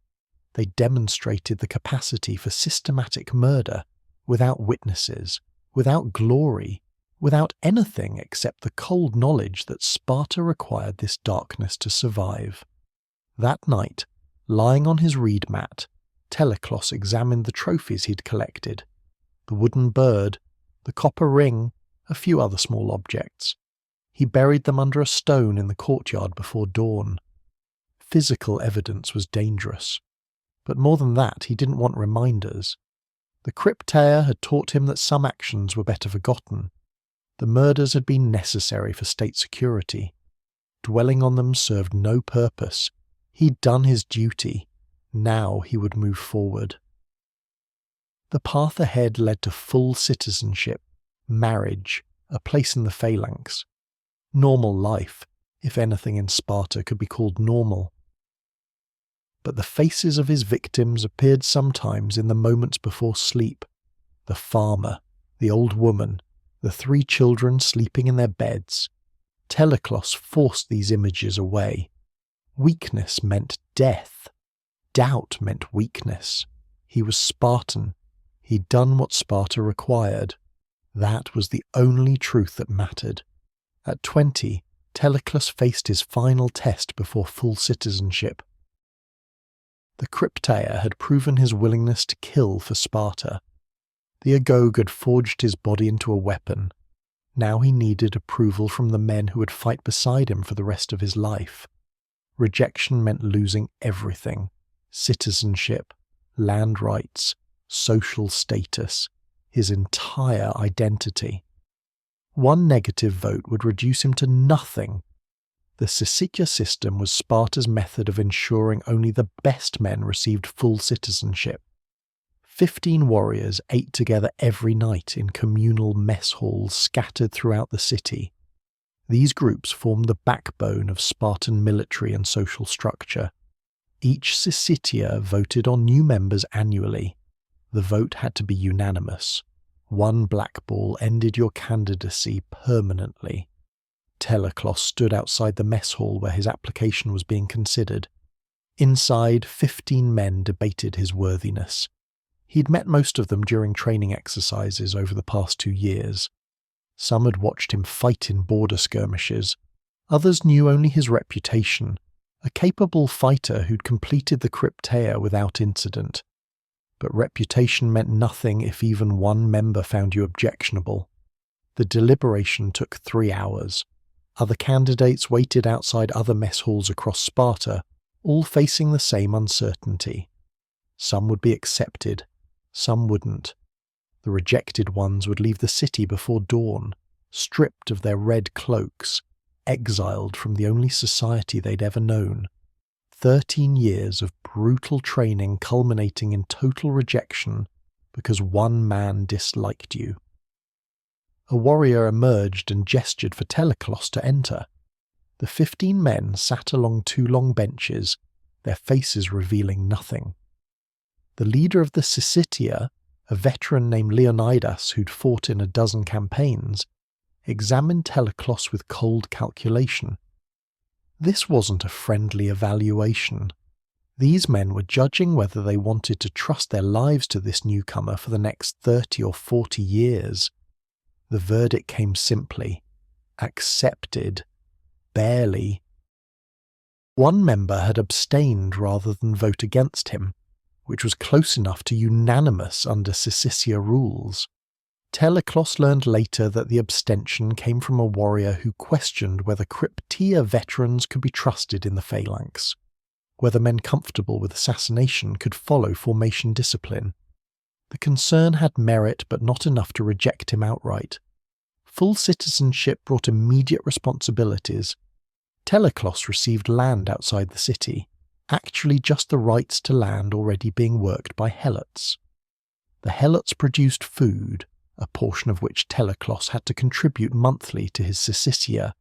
S1: They demonstrated the capacity for systematic murder, without witnesses, without glory, without anything except the cold knowledge that Sparta required this darkness to survive. That night, lying on his reed mat, Teleclos examined the trophies he'd collected. The wooden bird, the copper ring, a few other small objects. He buried them under a stone in the courtyard before dawn. Physical evidence was dangerous. But more than that, he didn't want reminders. The crypteia had taught him that some actions were better forgotten. The murders had been necessary for state security. Dwelling on them served no purpose. He'd done his duty. Now he would move forward. The path ahead led to full citizenship, marriage, a place in the phalanx. Normal life, if anything in Sparta could be called normal. But the faces of his victims appeared sometimes in the moments before sleep. The farmer, the old woman, the 3 children sleeping in their beds. Teleclos forced these images away. Weakness meant death. Doubt meant weakness. He was Spartan. He'd done what Sparta required. That was the only truth that mattered. At 20, Teleclos faced his final test before full citizenship. The crypteia had proven his willingness to kill for Sparta. The Agoge had forged his body into a weapon. Now he needed approval from the men who would fight beside him for the rest of his life. Rejection meant losing everything: citizenship, land rights, social status, his entire identity. One negative vote would reduce him to nothing. The Syssitia system was Sparta's method of ensuring only the best men received full citizenship. 15 warriors ate together every night in communal mess halls scattered throughout the city. These groups formed the backbone of Spartan military and social structure. Each Syssitia voted on new members annually. The vote had to be unanimous. One blackball ended your candidacy permanently. Teleclos stood outside the mess hall where his application was being considered. Inside, 15 men debated his worthiness. He'd met most of them during training exercises over the past 2 years. Some had watched him fight in border skirmishes. Others knew only his reputation, a capable fighter who'd completed the crypteia without incident. But reputation meant nothing if even one member found you objectionable. The deliberation took 3 hours. Other candidates waited outside other mess halls across Sparta, all facing the same uncertainty. Some would be accepted, some wouldn't. The rejected ones would leave the city before dawn, stripped of their red cloaks, exiled from the only society they'd ever known. 13 years of brutal training culminating in total rejection because one man disliked you. A warrior emerged and gestured for Teleclos to enter. The 15 men sat along 2 long benches, their faces revealing nothing. The leader of the Syssitia, a veteran named Leonidas who'd fought in a dozen campaigns, examined Teleclos with cold calculation. This wasn't a friendly evaluation. These men were judging whether they wanted to trust their lives to this newcomer for the next 30 or 40 years. The verdict came simply: accepted. Barely. One member had abstained rather than vote against him, which was close enough to unanimous under Syssitia rules. Teleclos learned later that the abstention came from a warrior who questioned whether crypteia veterans could be trusted in the phalanx, whether men comfortable with assassination could follow formation discipline. The concern had merit, but not enough to reject him outright. Full citizenship brought immediate responsibilities. Teleclos received land outside the city, actually just the rights to land already being worked by helots. The helots produced food, a portion of which Teleclos had to contribute monthly to his syssitia.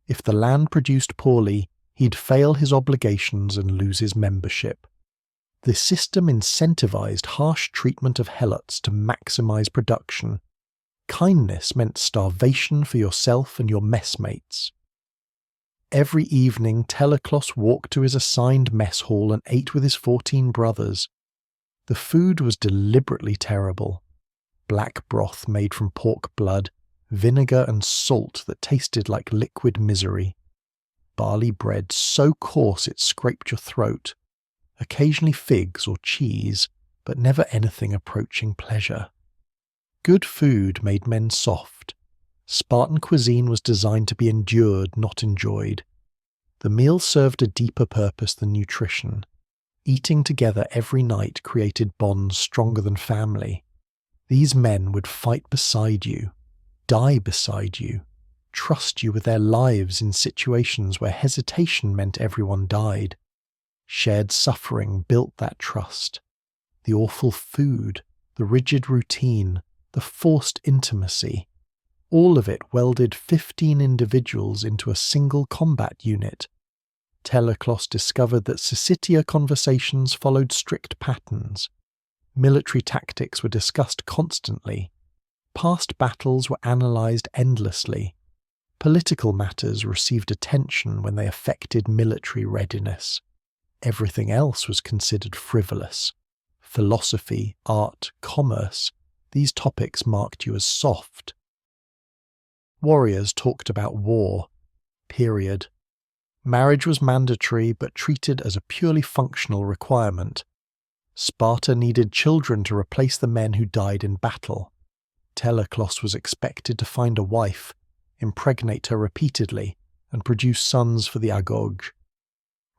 S1: If the land produced poorly, he'd fail his obligations and lose his membership. The system incentivized harsh treatment of helots to maximize production. Kindness meant starvation for yourself and your messmates. Every evening, Teleclos walked to his assigned mess hall and ate with his 14 brothers. The food was deliberately terrible. Black broth made from pork blood, vinegar and salt that tasted like liquid misery. Barley bread so coarse it scraped your throat. Occasionally figs or cheese, but never anything approaching pleasure. Good food made men soft. Spartan cuisine was designed to be endured, not enjoyed. The meal served a deeper purpose than nutrition. Eating together every night created bonds stronger than family. These men would fight beside you, die beside you, trust you with their lives in situations where hesitation meant everyone died. Shared suffering built that trust. The awful food, the rigid routine, the forced intimacy, all of it welded 15 individuals into a single combat unit. Teleclos discovered that syssitia conversations followed strict patterns. Military tactics were discussed constantly. Past battles were analysed endlessly. Political matters received attention when they affected military readiness. Everything else was considered frivolous. Philosophy, art, commerce, these topics marked you as soft. Warriors talked about war. Period. Marriage was mandatory but treated as a purely functional requirement. Sparta needed children to replace the men who died in battle. Teleclos was expected to find a wife, impregnate her repeatedly, and produce sons for the agoge.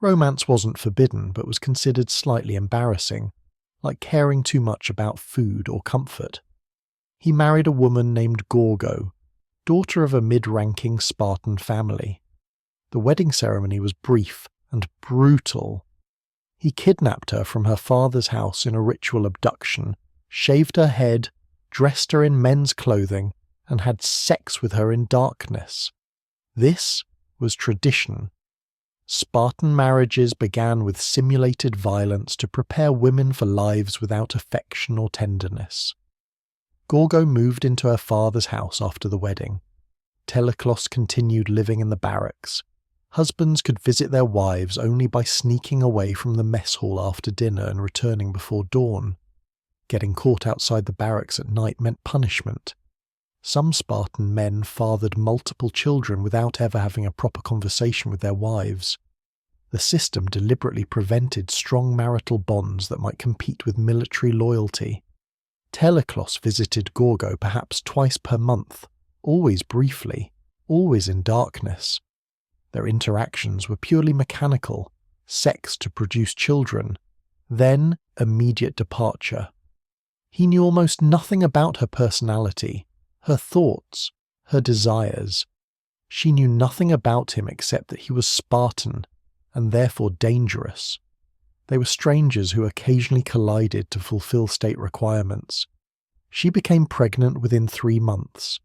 S1: Romance wasn't forbidden, but was considered slightly embarrassing, like caring too much about food or comfort. He married a woman named Gorgo, daughter of a mid-ranking Spartan family. The wedding ceremony was brief and brutal. He kidnapped her from her father's house in a ritual abduction, shaved her head, dressed her in men's clothing, and had sex with her in darkness. This was tradition. Spartan marriages began with simulated violence to prepare women for lives without affection or tenderness. Gorgo moved into her father's house after the wedding. Teleclos continued living in the barracks. Husbands could visit their wives only by sneaking away from the mess hall after dinner and returning before dawn. Getting caught outside the barracks at night meant punishment. Some Spartan men fathered multiple children without ever having a proper conversation with their wives. The system deliberately prevented strong marital bonds that might compete with military loyalty. Teleclos visited Gorgo perhaps twice per month, always briefly, always in darkness. Their interactions were purely mechanical, sex to produce children, then immediate departure. He knew almost nothing about her personality, her thoughts, her desires. She knew nothing about him except that he was Spartan, and therefore dangerous. They were strangers who occasionally collided to fulfill state requirements. She became pregnant within 3 months.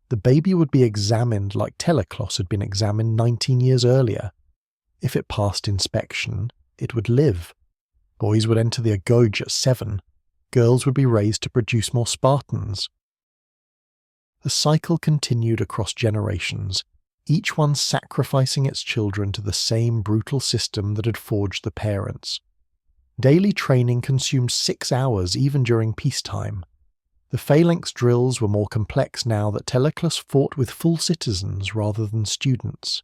S1: The baby would be examined like Teleclos had been examined 19 years earlier. If it passed inspection, it would live. Boys would enter the agoge at 7. Girls would be raised to produce more Spartans. The cycle continued across generations, each one sacrificing its children to the same brutal system that had forged the parents. Daily training consumed 6 hours even during peacetime. The phalanx drills were more complex now that Teleclos fought with full citizens rather than students.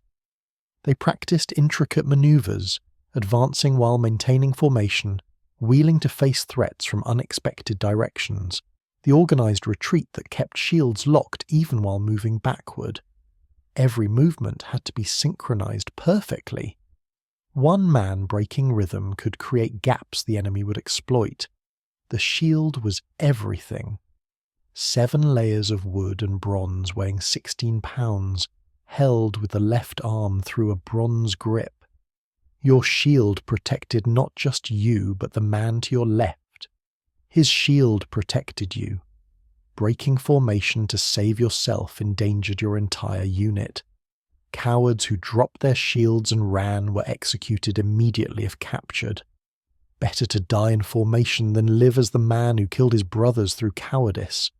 S1: They practiced intricate maneuvers, advancing while maintaining formation, wheeling to face threats from unexpected directions, the organised retreat that kept shields locked even while moving backward. Every movement had to be synchronised perfectly. One man breaking rhythm could create gaps the enemy would exploit. The shield was everything. 7 layers of wood and bronze weighing 16 pounds, held with the left arm through a bronze grip. Your shield protected not just you, but the man to your left. His shield protected you. Breaking formation to save yourself endangered your entire unit. Cowards who dropped their shields and ran were executed immediately if captured. Better to die in formation than live as the man who killed his brothers through cowardice.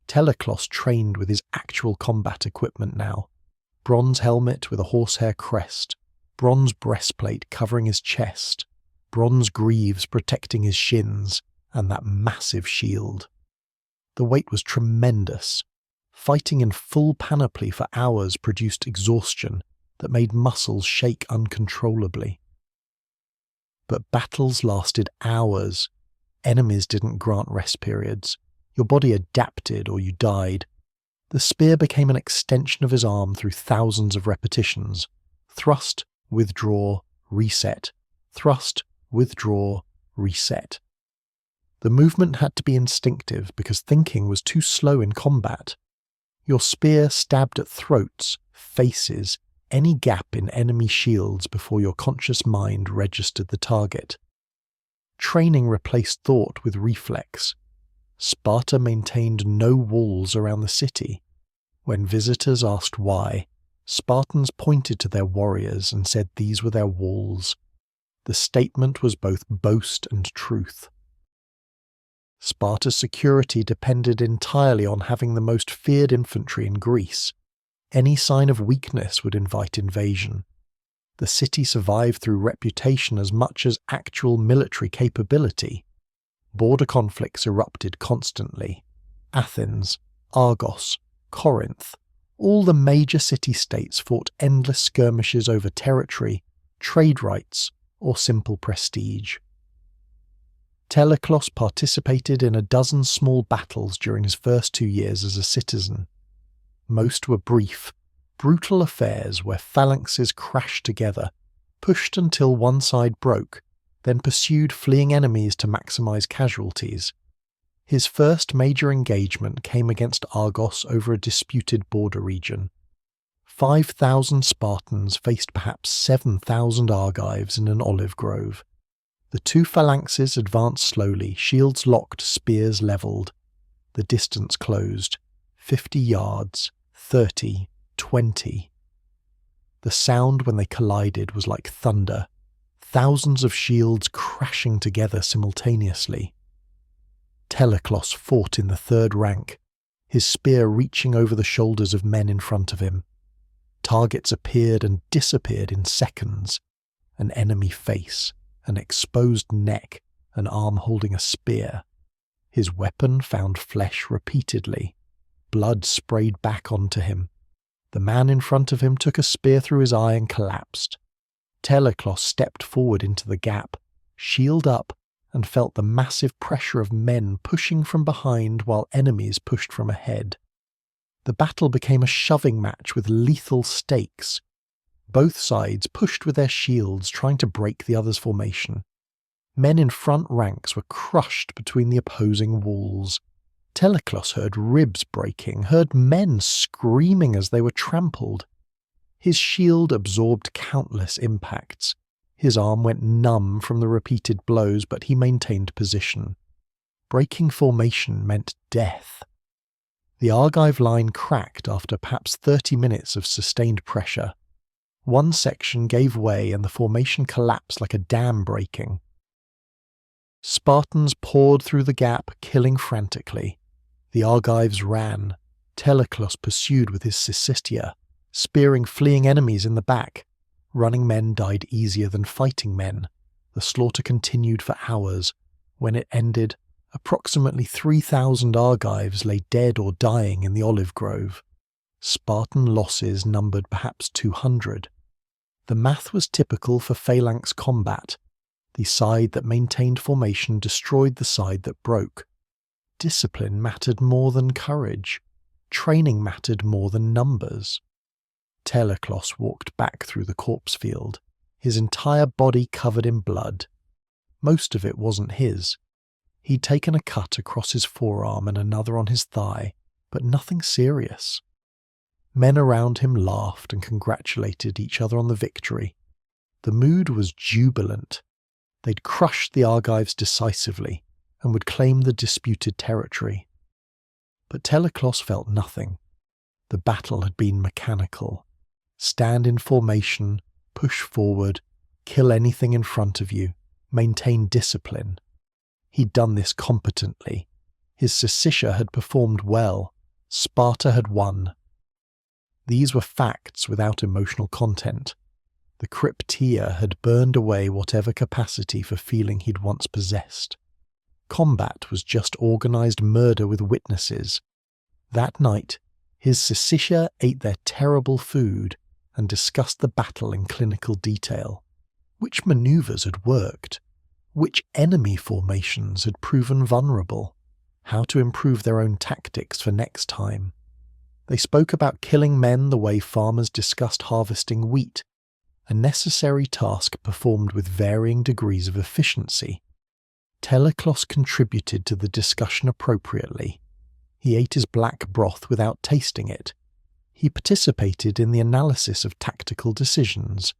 S1: Teleclos trained with his actual combat equipment now. Bronze helmet with a horsehair crest, bronze breastplate covering his chest, bronze greaves protecting his shins, and that massive shield. The weight was tremendous. Fighting in full panoply for hours produced exhaustion that made muscles shake uncontrollably. But battles lasted hours. Enemies didn't grant rest periods. Your body adapted or you died. The spear became an extension of his arm through thousands of repetitions. Thrust, withdraw, reset. Thrust, withdraw, reset. The movement had to be instinctive because thinking was too slow in combat. Your spear stabbed at throats, faces, any gap in enemy shields before your conscious mind registered the target. Training replaced thought with reflex. Sparta maintained no walls around the city. When visitors asked why, Spartans pointed to their warriors and said these were their walls. The statement was both boast and truth. Sparta's security depended entirely on having the most feared infantry in Greece. Any sign of weakness would invite invasion. The city survived through reputation as much as actual military capability. Border conflicts erupted constantly. Athens, Argos, Corinth, all the major city-states fought endless skirmishes over territory, trade rights, or simple prestige. Teleclos participated in a dozen small battles during his first 2 years as a citizen. Most were brief, brutal affairs where phalanxes crashed together, pushed until one side broke, then pursued fleeing enemies to maximize casualties. His first major engagement came against Argos over a disputed border region. 5,000 Spartans faced perhaps 7,000 Argives in an olive grove. The 2 phalanxes advanced slowly, shields locked, spears levelled. The distance closed. 50 yards, 30, 20. The sound when they collided was like thunder. Thousands of shields crashing together simultaneously. Teleclos fought in the 3rd rank, his spear reaching over the shoulders of men in front of him. Targets appeared and disappeared in seconds. An enemy face, an exposed neck, an arm holding a spear. His weapon found flesh repeatedly. Blood sprayed back onto him. The man in front of him took a spear through his eye and collapsed. Teleclos stepped forward into the gap, shield up, and felt the massive pressure of men pushing from behind while enemies pushed from ahead. The battle became a shoving match with lethal stakes. Both sides pushed with their shields, trying to break the other's formation. Men in front ranks were crushed between the opposing walls. Teleclos heard ribs breaking, heard men screaming as they were trampled. His shield absorbed countless impacts. His arm went numb from the repeated blows, but he maintained position. Breaking formation meant death. The Argive line cracked after perhaps 30 minutes of sustained pressure. One section gave way and the formation collapsed like a dam breaking. Spartans poured through the gap, killing frantically. The Argives ran. Teleclos pursued with his crypteia, spearing fleeing enemies in the back. Running men died easier than fighting men. The slaughter continued for hours. When it ended, approximately 3,000 Argives lay dead or dying in the olive grove. Spartan losses numbered perhaps 200. The math was typical for phalanx combat. The side that maintained formation destroyed the side that broke. discipline mattered more than courage. Training mattered more than numbers. Teleclos walked back through the corpse field, his entire body covered in blood. Most of it wasn't his. He'd taken a cut across his forearm and another on his thigh, but nothing serious. Men around him laughed and congratulated each other on the victory. The mood was jubilant. They'd crushed the Argives decisively and would claim the disputed territory. But Teleclos felt nothing. The battle had been mechanical. Stand in formation, push forward, kill anything in front of you, maintain discipline. He'd done this competently. His Syssitia had performed well. Sparta had won. These were facts without emotional content. The crypteia had burned away whatever capacity for feeling he'd once possessed. Combat was just organised murder with witnesses. That night, his Syssitia ate their terrible food and discussed the battle in clinical detail. Which manoeuvres had worked? Which enemy formations had proven vulnerable? How to improve their own tactics for next time? They spoke about killing men the way farmers discussed harvesting wheat, a necessary task performed with varying degrees of efficiency. Teleclos contributed to the discussion appropriately. He ate his black broth without tasting it. He participated in the analysis of tactical decisions.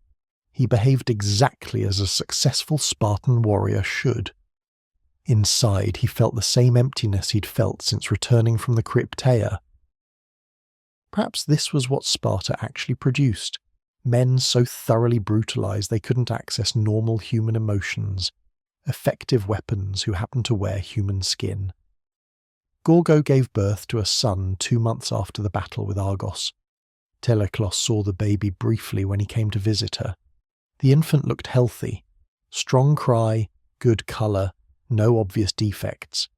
S1: He behaved exactly as a successful Spartan warrior should. Inside, he felt the same emptiness he'd felt since returning from the crypteia. Perhaps this was what Sparta actually produced. Men so thoroughly brutalized they couldn't access normal human emotions. Effective weapons who happened to wear human skin. Gorgo gave birth to a son 2 months after the battle with Argos. Teleclos saw the baby briefly when he came to visit her. The infant looked healthy. Strong cry, good colour, no obvious defects.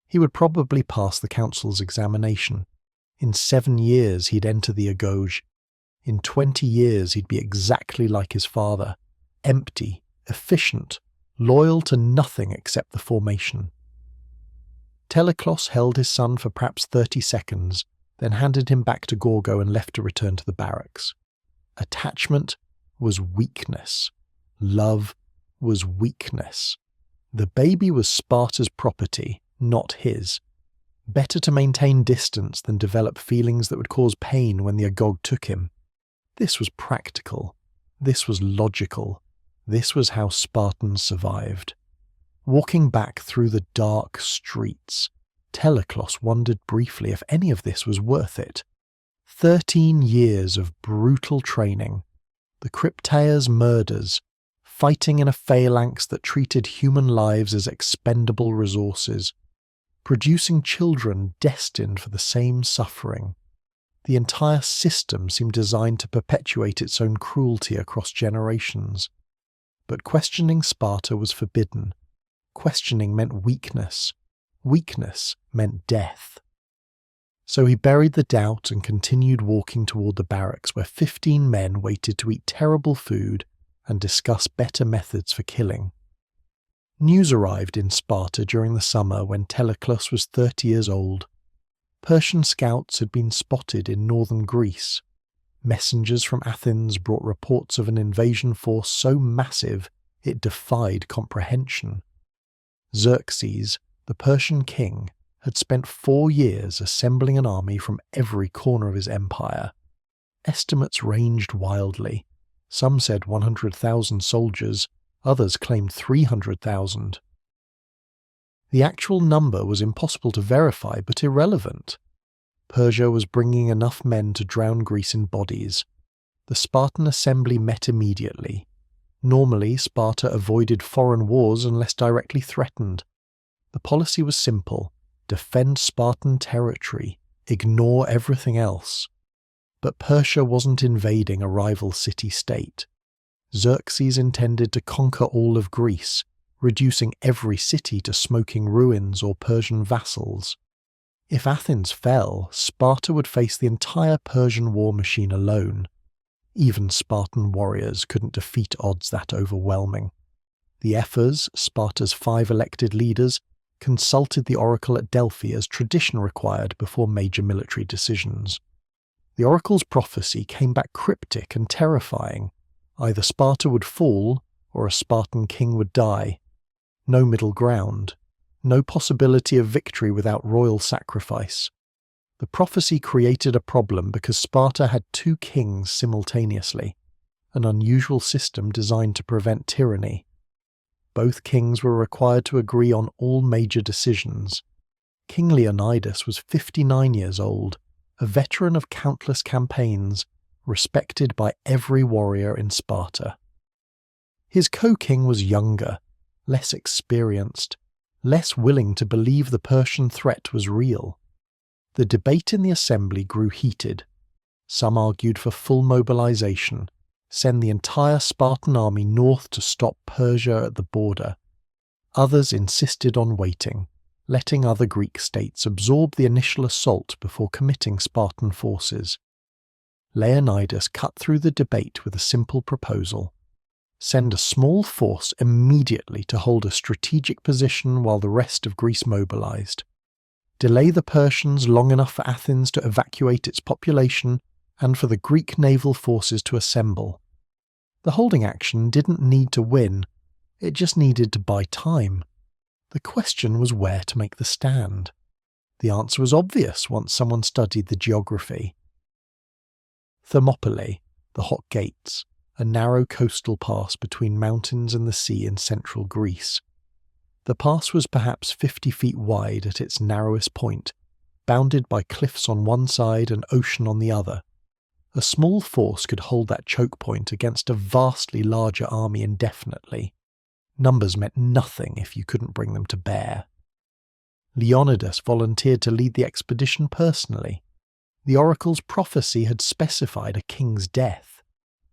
S1: He would probably pass the council's examination. In 7 years he'd enter the agoge. In 20 years he'd be exactly like his father. Empty, efficient, loyal to nothing except the formation. Teleclos held his son for perhaps 30 seconds, then handed him back to Gorgo and left to return to the barracks. Attachment was weakness. Love was weakness. The baby was Sparta's property, not his. Better to maintain distance than develop feelings that would cause pain when the agog took him. This was practical. This was logical. This was how Spartans survived. Walking back through the dark streets, Teleclos wondered briefly if any of this was worth it. 13 years of brutal training, the crypteia's murders, fighting in a phalanx that treated human lives as expendable resources, producing children destined for the same suffering. The entire system seemed designed to perpetuate its own cruelty across generations. But questioning Sparta was forbidden. Questioning meant weakness. Weakness meant death. So he buried the doubt and continued walking toward the barracks where 15 men waited to eat terrible food and discuss better methods for killing. News arrived in Sparta during the summer when Teleclos was 30 years old. Persian scouts had been spotted in northern Greece. Messengers from Athens brought reports of an invasion force so massive it defied comprehension. Xerxes, the Persian king, had spent 4 years assembling an army from every corner of his empire. Estimates ranged wildly. Some said 100,000 soldiers, others claimed 300,000. The actual number was impossible to verify but irrelevant. Persia was bringing enough men to drown Greece in bodies. The Spartan assembly met immediately. Normally, Sparta avoided foreign wars unless directly threatened. The policy was simple: defend Spartan territory, ignore everything else. But Persia wasn't invading a rival city-state. Xerxes intended to conquer all of Greece, reducing every city to smoking ruins or Persian vassals. If Athens fell, Sparta would face the entire Persian war machine alone. Even Spartan warriors couldn't defeat odds that overwhelming. The Ephors, Sparta's 5 elected leaders, consulted the oracle at Delphi as tradition required before major military decisions. The oracle's prophecy came back cryptic and terrifying. Either Sparta would fall, or a Spartan king would die. No middle ground. No possibility of victory without royal sacrifice. The prophecy created a problem because Sparta had two kings simultaneously, an unusual system designed to prevent tyranny. Both kings were required to agree on all major decisions. King Leonidas was 59 years old, a veteran of countless campaigns, respected by every warrior in Sparta. His co-king was younger, less experienced, less willing to believe the Persian threat was real. The debate in the assembly grew heated. Some argued for full mobilization, send the entire Spartan army north to stop Persia at the border. Others insisted on waiting, letting other Greek states absorb the initial assault before committing Spartan forces. Leonidas cut through the debate with a simple proposal. Send a small force immediately to hold a strategic position while the rest of Greece mobilized. Delay the Persians long enough for Athens to evacuate its population and for the Greek naval forces to assemble. The holding action didn't need to win, it just needed to buy time. The question was where to make the stand. The answer was obvious once someone studied the geography. Thermopylae, the Hot Gates, a narrow coastal pass between mountains and the sea in central Greece. The pass was perhaps 50 feet wide at its narrowest point, bounded by cliffs on one side and ocean on the other. A small force could hold that choke point against a vastly larger army indefinitely. Numbers meant nothing if you couldn't bring them to bear. Leonidas volunteered to lead the expedition personally. The oracle's prophecy had specified a king's death.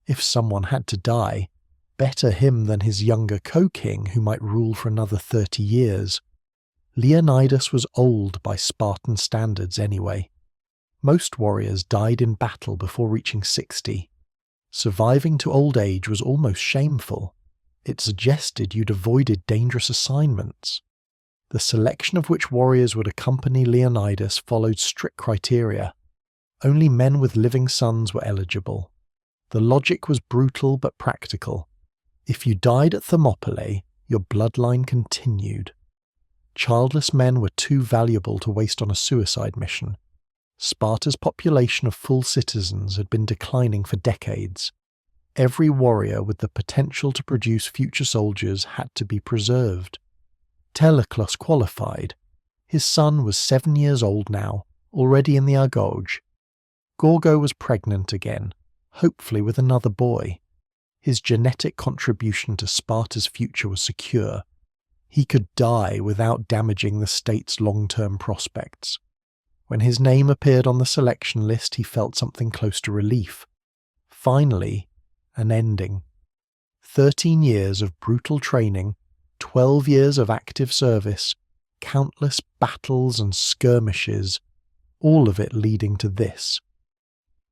S1: If someone had to die, better him than his younger co-king who might rule for another 30 years. Leonidas was old by Spartan standards anyway. Most warriors died in battle before reaching 60. Surviving to old age was almost shameful. It suggested you'd avoided dangerous assignments. The selection of which warriors would accompany Leonidas followed strict criteria. Only men with living sons were eligible. The logic was brutal but practical. If you died at Thermopylae, your bloodline continued. Childless men were too valuable to waste on a suicide mission. Sparta's population of full citizens had been declining for decades. Every warrior with the potential to produce future soldiers had to be preserved. Teleclos qualified. His son was 7 years old now, already in the Argoge. Gorgo was pregnant again, hopefully with another boy. His genetic contribution to Sparta's future was secure. He could die without damaging the state's long-term prospects. When his name appeared on the selection list, he felt something close to relief. Finally, an ending. 13 years of brutal training, 12 years of active service, countless battles and skirmishes, all of it leading to this.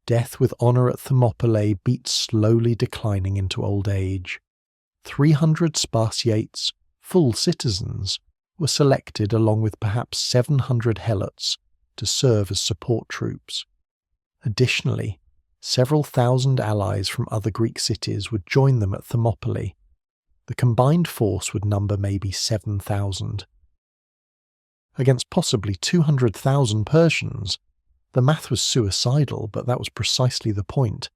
S1: Death with honour at Thermopylae beat slowly declining into old age. 300 Spartiates, full citizens, were selected along with perhaps 700 helots to serve as support troops. Additionally, several thousand allies from other Greek cities would join them at Thermopylae. The combined force would number maybe 7,000. Against possibly 200,000 Persians, the math was suicidal, but that was precisely the point.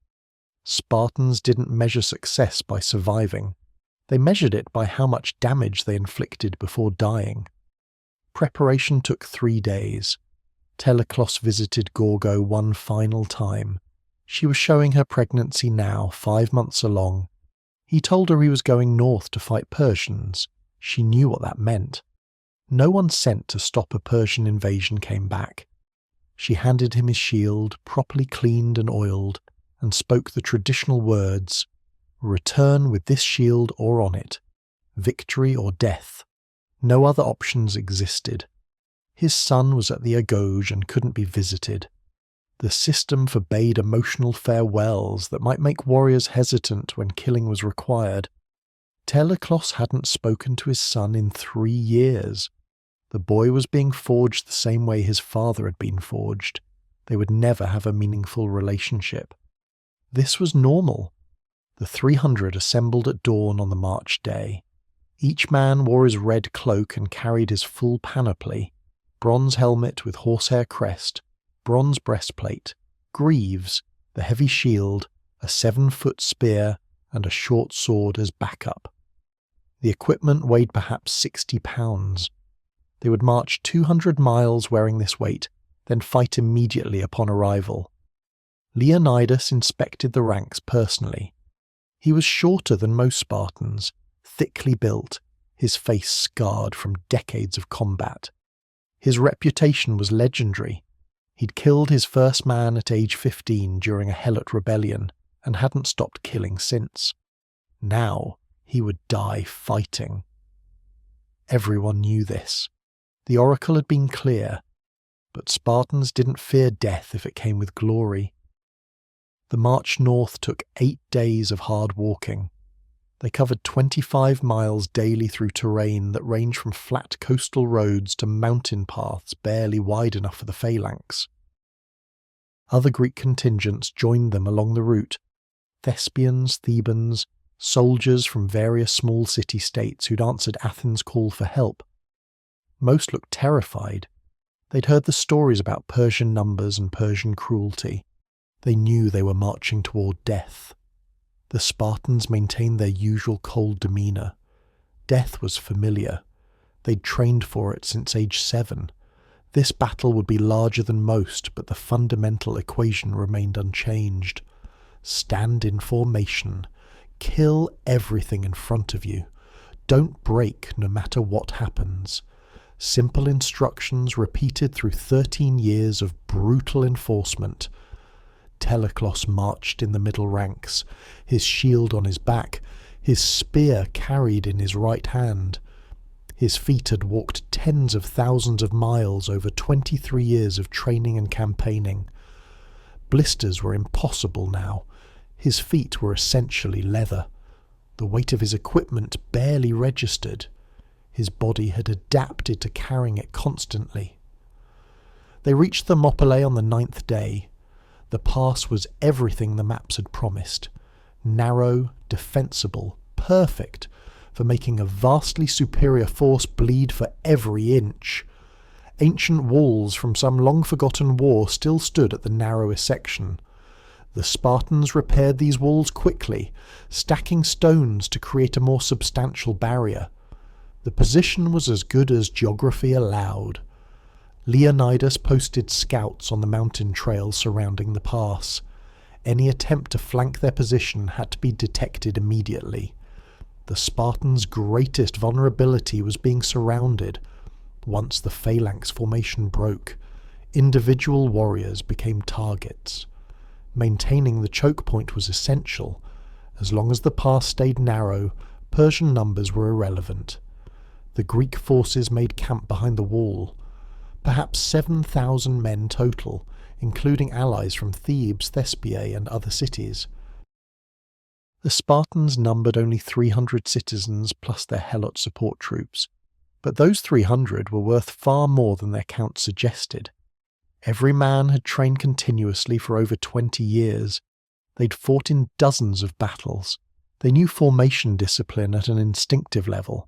S1: Spartans didn't measure success by surviving. They measured it by how much damage they inflicted before dying. Preparation took 3 days. Teleclos visited Gorgo one final time. She was showing her pregnancy now, 5 months along. He told her he was going north to fight Persians. She knew what that meant. No one sent to stop a Persian invasion came back. She handed him his shield, properly cleaned and oiled, and spoke the traditional words, "Return with this shield or on it. Victory or death." No other options existed. His son was at the Argoge and couldn't be visited. The system forbade emotional farewells that might make warriors hesitant when killing was required. Teleclos hadn't spoken to his son in 3 years. The boy was being forged the same way his father had been forged. They would never have a meaningful relationship. This was normal. The 300 assembled at dawn on the March day. Each man wore his red cloak and carried his full panoply: bronze helmet with horsehair crest, bronze breastplate, greaves, the heavy shield, a 7-foot spear, and a short sword as backup. The equipment weighed perhaps 60 pounds. They would march 200 miles wearing this weight, then fight immediately upon arrival. Leonidas inspected the ranks personally. He was shorter than most Spartans, thickly built, his face scarred from decades of combat. His reputation was legendary. He'd killed his first man at age 15 during a Helot rebellion and hadn't stopped killing since. Now he would die fighting. Everyone knew this. The oracle had been clear, but Spartans didn't fear death if it came with glory. The march north took 8 days of hard walking. They covered 25 miles daily through terrain that ranged from flat coastal roads to mountain paths barely wide enough for the phalanx. Other Greek contingents joined them along the route: Thespians, Thebans, soldiers from various small city-states who'd answered Athens' call for help. Most looked terrified. They'd heard the stories about Persian numbers and Persian cruelty. They knew they were marching toward death. The Spartans maintained their usual cold demeanour. Death was familiar. They'd trained for it since age 7. This battle would be larger than most, but the fundamental equation remained unchanged. Stand in formation. Kill everything in front of you. Don't break no matter what happens. Simple instructions repeated through 13 years of brutal enforcement. Teleclos marched in the middle ranks, his shield on his back, his spear carried in his right hand. His feet had walked tens of thousands of miles over 23 years of training and campaigning. Blisters were impossible now. His feet were essentially leather. The weight of his equipment barely registered. His body had adapted to carrying it constantly. They reached Thermopylae on the 9th day. The pass was everything the maps had promised. Narrow, defensible, perfect for making a vastly superior force bleed for every inch. Ancient walls from some long-forgotten war still stood at the narrowest section. The Spartans repaired these walls quickly, stacking stones to create a more substantial barrier. The position was as good as geography allowed. Leonidas posted scouts on the mountain trails surrounding the pass. Any attempt to flank their position had to be detected immediately. The Spartans' greatest vulnerability was being surrounded. Once the phalanx formation broke, individual warriors became targets. Maintaining the choke point was essential. As long as the pass stayed narrow, Persian numbers were irrelevant. The Greek forces made camp behind the wall. Perhaps 7,000 men total, including allies from Thebes, Thespiae, and other cities. The Spartans numbered only 300 citizens plus their Helot support troops, but those 300 were worth far more than their count suggested. Every man had trained continuously for over 20 years. They'd fought in dozens of battles. They knew formation discipline at an instinctive level.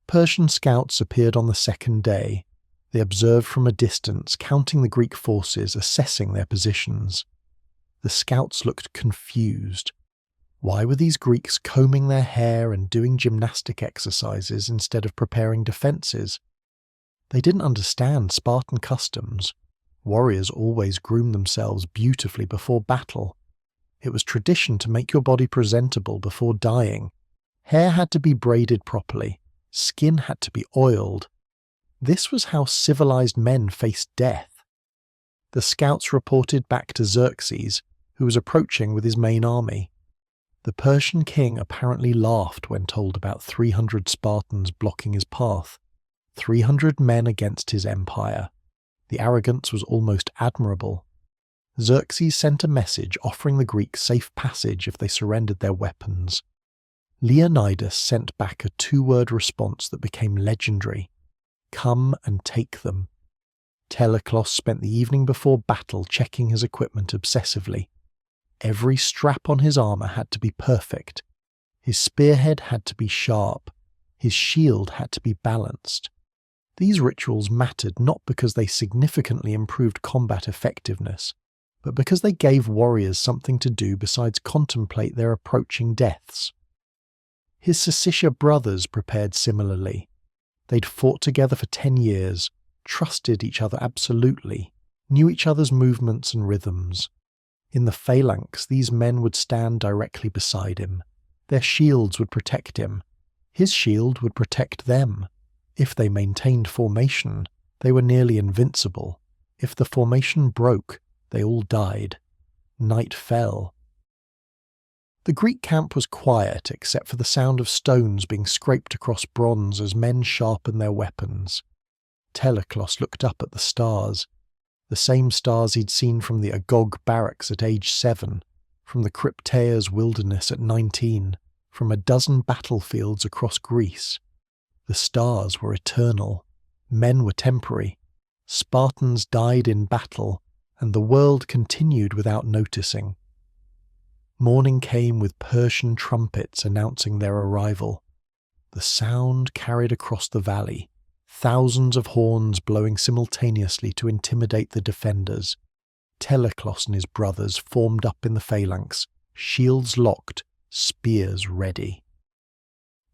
S1: Persian scouts appeared on the 2nd day. They observed from a distance, counting the Greek forces, assessing their positions. The scouts looked confused. Why were these Greeks combing their hair and doing gymnastic exercises instead of preparing defences? They didn't understand Spartan customs. Warriors always groomed themselves beautifully before battle. It was tradition to make your body presentable before dying. Hair had to be braided properly. Skin had to be oiled. This was how civilized men faced death. The scouts reported back to Xerxes, who was approaching with his main army. The Persian king apparently laughed when told about 300 Spartans blocking his path. 300 men against his empire. The arrogance was almost admirable. Xerxes sent a message offering the Greeks safe passage if they surrendered their weapons. Leonidas sent back a 2-word response that became legendary: Come and take them. Teleclos spent the evening before battle checking his equipment obsessively. Every strap on his armour had to be perfect. His spearhead had to be sharp. His shield had to be balanced. These rituals mattered not because they significantly improved combat effectiveness, but because they gave warriors something to do besides contemplate their approaching deaths. His Sicilia brothers prepared similarly. They'd fought together for 10 years, trusted each other absolutely, knew each other's movements and rhythms. In the phalanx, these men would stand directly beside him. Their shields would protect him. His shield would protect them. If they maintained formation, they were nearly invincible. If the formation broke, they all died. Night fell. The Greek camp was quiet except for the sound of stones being scraped across bronze as men sharpened their weapons. Teleclos looked up at the stars. The same stars he'd seen from the Agog barracks at age 7, from the Crypteia's wilderness at 19, from a dozen battlefields across Greece. The stars were eternal. Men were temporary. Spartans died in battle, and the world continued without noticing. Morning came with Persian trumpets announcing their arrival. The sound carried across the valley, thousands of horns blowing simultaneously to intimidate the defenders. Teleclos and his brothers formed up in the phalanx, shields locked, spears ready.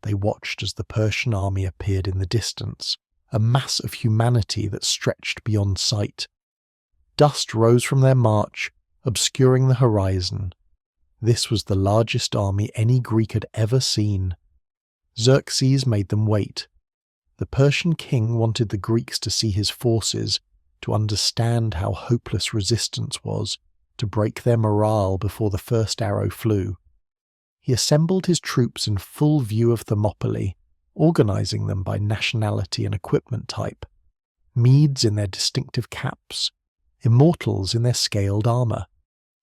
S1: They watched as the Persian army appeared in the distance, a mass of humanity that stretched beyond sight. Dust rose from their march, obscuring the horizon. This was the largest army any Greek had ever seen. Xerxes made them wait. The Persian king wanted the Greeks to see his forces, to understand how hopeless resistance was, to break their morale before the first arrow flew. He assembled his troops in full view of Thermopylae, organizing them by nationality and equipment type. Medes in their distinctive caps, immortals in their scaled armor,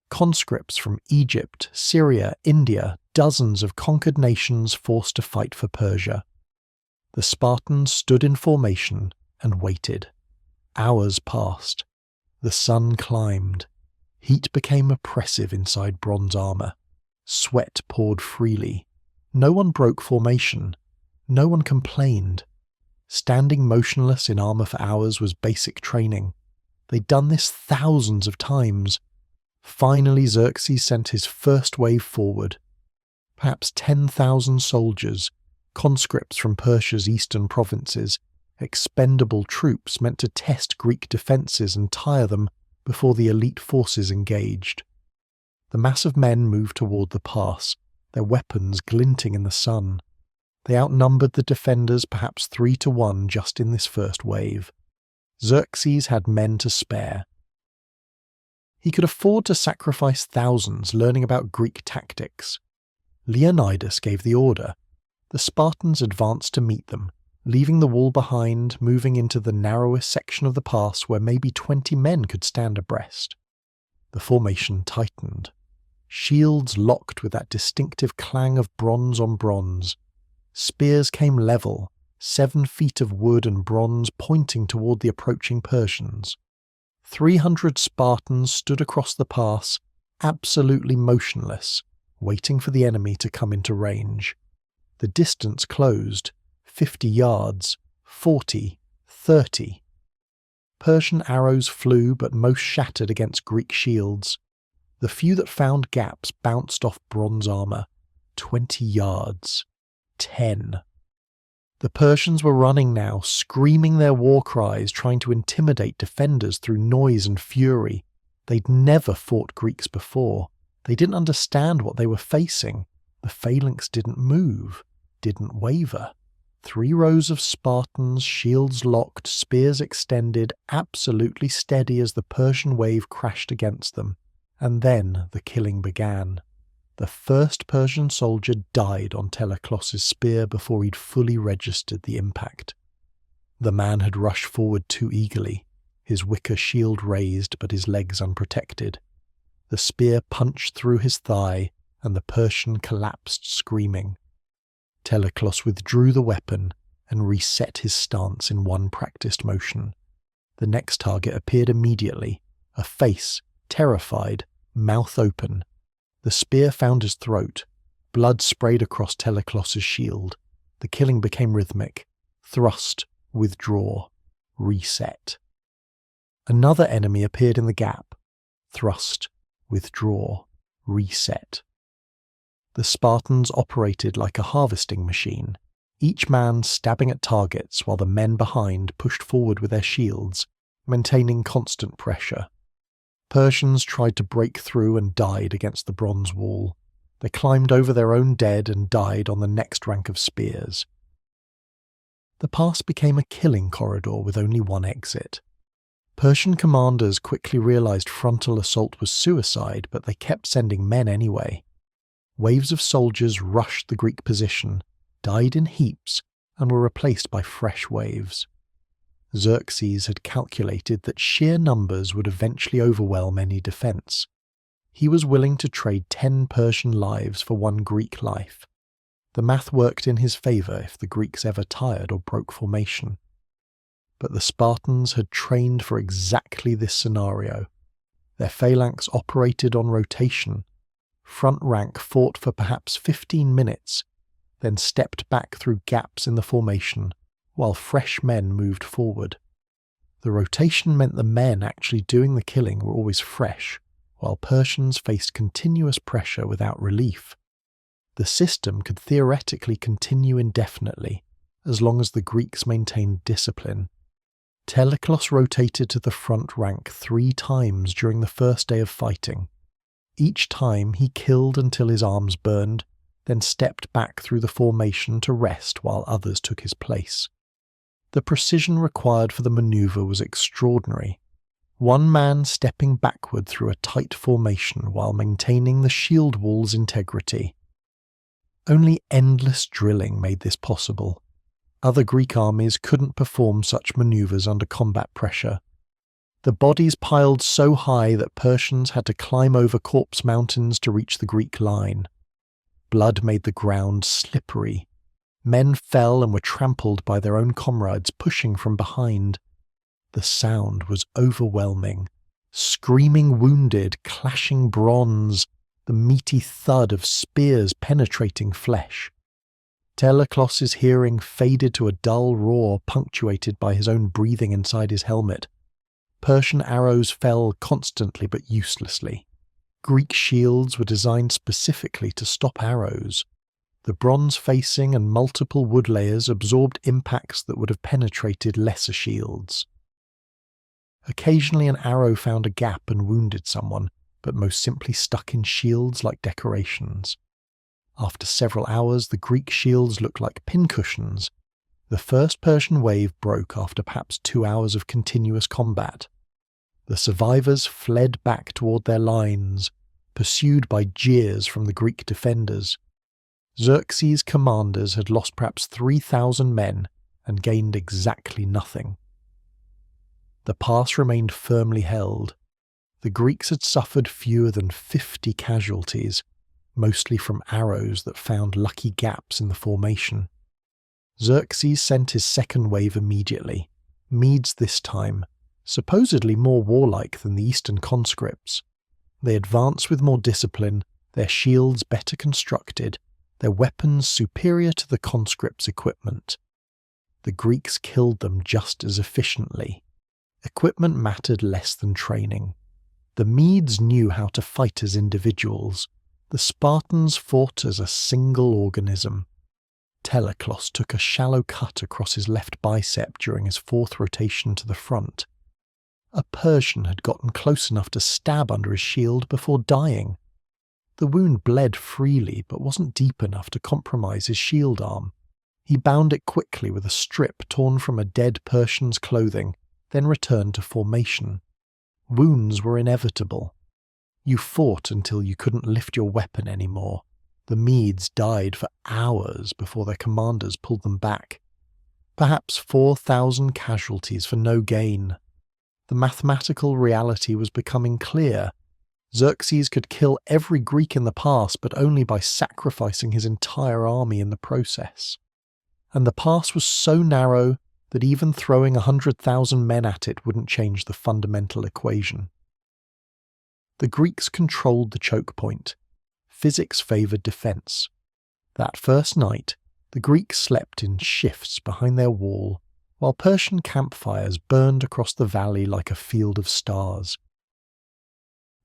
S1: conscripts from Egypt, Syria, India, dozens of conquered nations forced to fight for Persia. The Spartans stood in formation and waited. Hours passed. The sun climbed. Heat became oppressive inside bronze armor. Sweat poured freely. No one broke formation. No one complained. Standing motionless in armor for hours was basic training. They'd done this thousands of times. Finally, Xerxes sent his first wave forward. Perhaps 10,000 soldiers, conscripts from Persia's eastern provinces, expendable troops meant to test Greek defences and tire them before the elite forces engaged. The mass of men moved toward the pass, their weapons glinting in the sun. They outnumbered the defenders perhaps 3-1 just in this first wave. Xerxes had men to spare. He could afford to sacrifice thousands learning about Greek tactics. Leonidas gave the order. The Spartans advanced to meet them, leaving the wall behind, moving into the narrowest section of the pass where maybe 20 men could stand abreast. The formation tightened. Shields locked with that distinctive clang of bronze on bronze. Spears came level, 7 feet of wood and bronze pointing toward the approaching Persians. 300 Spartans stood across the pass, absolutely motionless, waiting for the enemy to come into range. The distance closed, 50 yards, 40, 30. Persian arrows flew, but most shattered against Greek shields. The few that found gaps bounced off bronze armor. 20 yards. 10. The Persians were running now, screaming their war cries, trying to intimidate defenders through noise and fury. They'd never fought Greeks before. They didn't understand what they were facing. The phalanx didn't move, didn't waver. 3 rows of Spartans, shields locked, spears extended, absolutely steady as the Persian wave crashed against them. And then the killing began. The first Persian soldier died on Teleclos's spear before he'd fully registered the impact. The man had rushed forward too eagerly, his wicker shield raised but his legs unprotected. The spear punched through his thigh, and the Persian collapsed screaming. Teleclos withdrew the weapon and reset his stance in one practiced motion. The next target appeared immediately, a face, terrified, mouth open. The spear found his throat. Blood sprayed across Teleclos's shield. The killing became rhythmic. Thrust, withdraw, reset. Another enemy appeared in the gap. Thrust, withdraw, reset. The Spartans operated like a harvesting machine, each man stabbing at targets while the men behind pushed forward with their shields, maintaining constant pressure. Persians tried to break through and died against the bronze wall. They climbed over their own dead and died on the next rank of spears. The pass became a killing corridor with only one exit. Persian commanders quickly realized frontal assault was suicide, but they kept sending men anyway. Waves of soldiers rushed the Greek position, died in heaps, and were replaced by fresh waves. Xerxes had calculated that sheer numbers would eventually overwhelm any defense. He was willing to trade 10 Persian lives for one Greek life. The math worked in his favor if the Greeks ever tired or broke formation. But the Spartans had trained for exactly this scenario. Their phalanx operated on rotation. Front rank fought for perhaps 15 minutes, then stepped back through gaps in the formation, while fresh men moved forward. The rotation meant the men actually doing the killing were always fresh, while Persians faced continuous pressure without relief. The system could theoretically continue indefinitely, as long as the Greeks maintained discipline. Teleclos rotated to the front rank 3 times during the first day of fighting. Each time he killed until his arms burned, then stepped back through the formation to rest while others took his place. The precision required for the maneuver was extraordinary. One man stepping backward through a tight formation while maintaining the shield wall's integrity. Only endless drilling made this possible. Other Greek armies couldn't perform such maneuvers under combat pressure. The bodies piled so high that Persians had to climb over corpse mountains to reach the Greek line. Blood made the ground slippery. Men fell and were trampled by their own comrades pushing from behind. The sound was overwhelming. Screaming wounded, clashing bronze, the meaty thud of spears penetrating flesh. Teleclos's hearing faded to a dull roar punctuated by his own breathing inside his helmet. Persian arrows fell constantly but uselessly. Greek shields were designed specifically to stop arrows. The bronze facing and multiple wood layers absorbed impacts that would have penetrated lesser shields. Occasionally an arrow found a gap and wounded someone, but most simply stuck in shields like decorations. After several hours, the Greek shields looked like pincushions. The first Persian wave broke after perhaps 2 hours of continuous combat. The survivors fled back toward their lines, pursued by jeers from the Greek defenders. Xerxes' commanders had lost perhaps 3,000 men and gained exactly nothing. The pass remained firmly held. The Greeks had suffered fewer than 50 casualties, mostly from arrows that found lucky gaps in the formation. Xerxes sent his second wave immediately, Medes this time, supposedly more warlike than the Eastern conscripts. They advanced with more discipline, their shields better constructed, their weapons superior to the conscripts' equipment. The Greeks killed them just as efficiently. Equipment mattered less than training. The Medes knew how to fight as individuals. The Spartans fought as a single organism. Teleclos took a shallow cut across his left bicep during his 4th rotation to the front. A Persian had gotten close enough to stab under his shield before dying. The wound bled freely but wasn't deep enough to compromise his shield arm. He bound it quickly with a strip torn from a dead Persian's clothing, then returned to formation. Wounds were inevitable. You fought until you couldn't lift your weapon anymore. The Medes died for hours before their commanders pulled them back. Perhaps 4,000 casualties for no gain. The mathematical reality was becoming clear. Xerxes could kill every Greek in the pass, but only by sacrificing his entire army in the process. and the pass was so narrow that even throwing 100,000 men at it wouldn't change the fundamental equation. The Greeks controlled the choke point. Physics favoured defence. That first night, the Greeks slept in shifts behind their wall, while Persian campfires burned across the valley like a field of stars.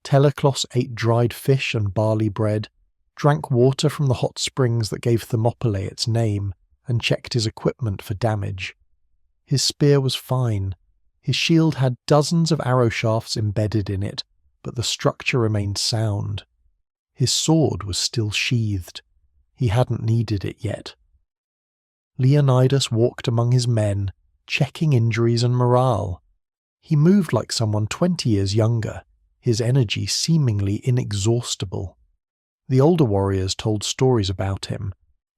S1: Teleclos ate dried fish and barley bread, drank water from the hot springs that gave Thermopylae its name, and checked his equipment for damage. His spear was fine. His shield had dozens of arrow shafts embedded in it, but the structure remained sound. His sword was still sheathed. He hadn't needed it yet. Leonidas walked among his men, checking injuries and morale. He moved like someone 20 years younger, his energy seemingly inexhaustible. The older warriors told stories about him,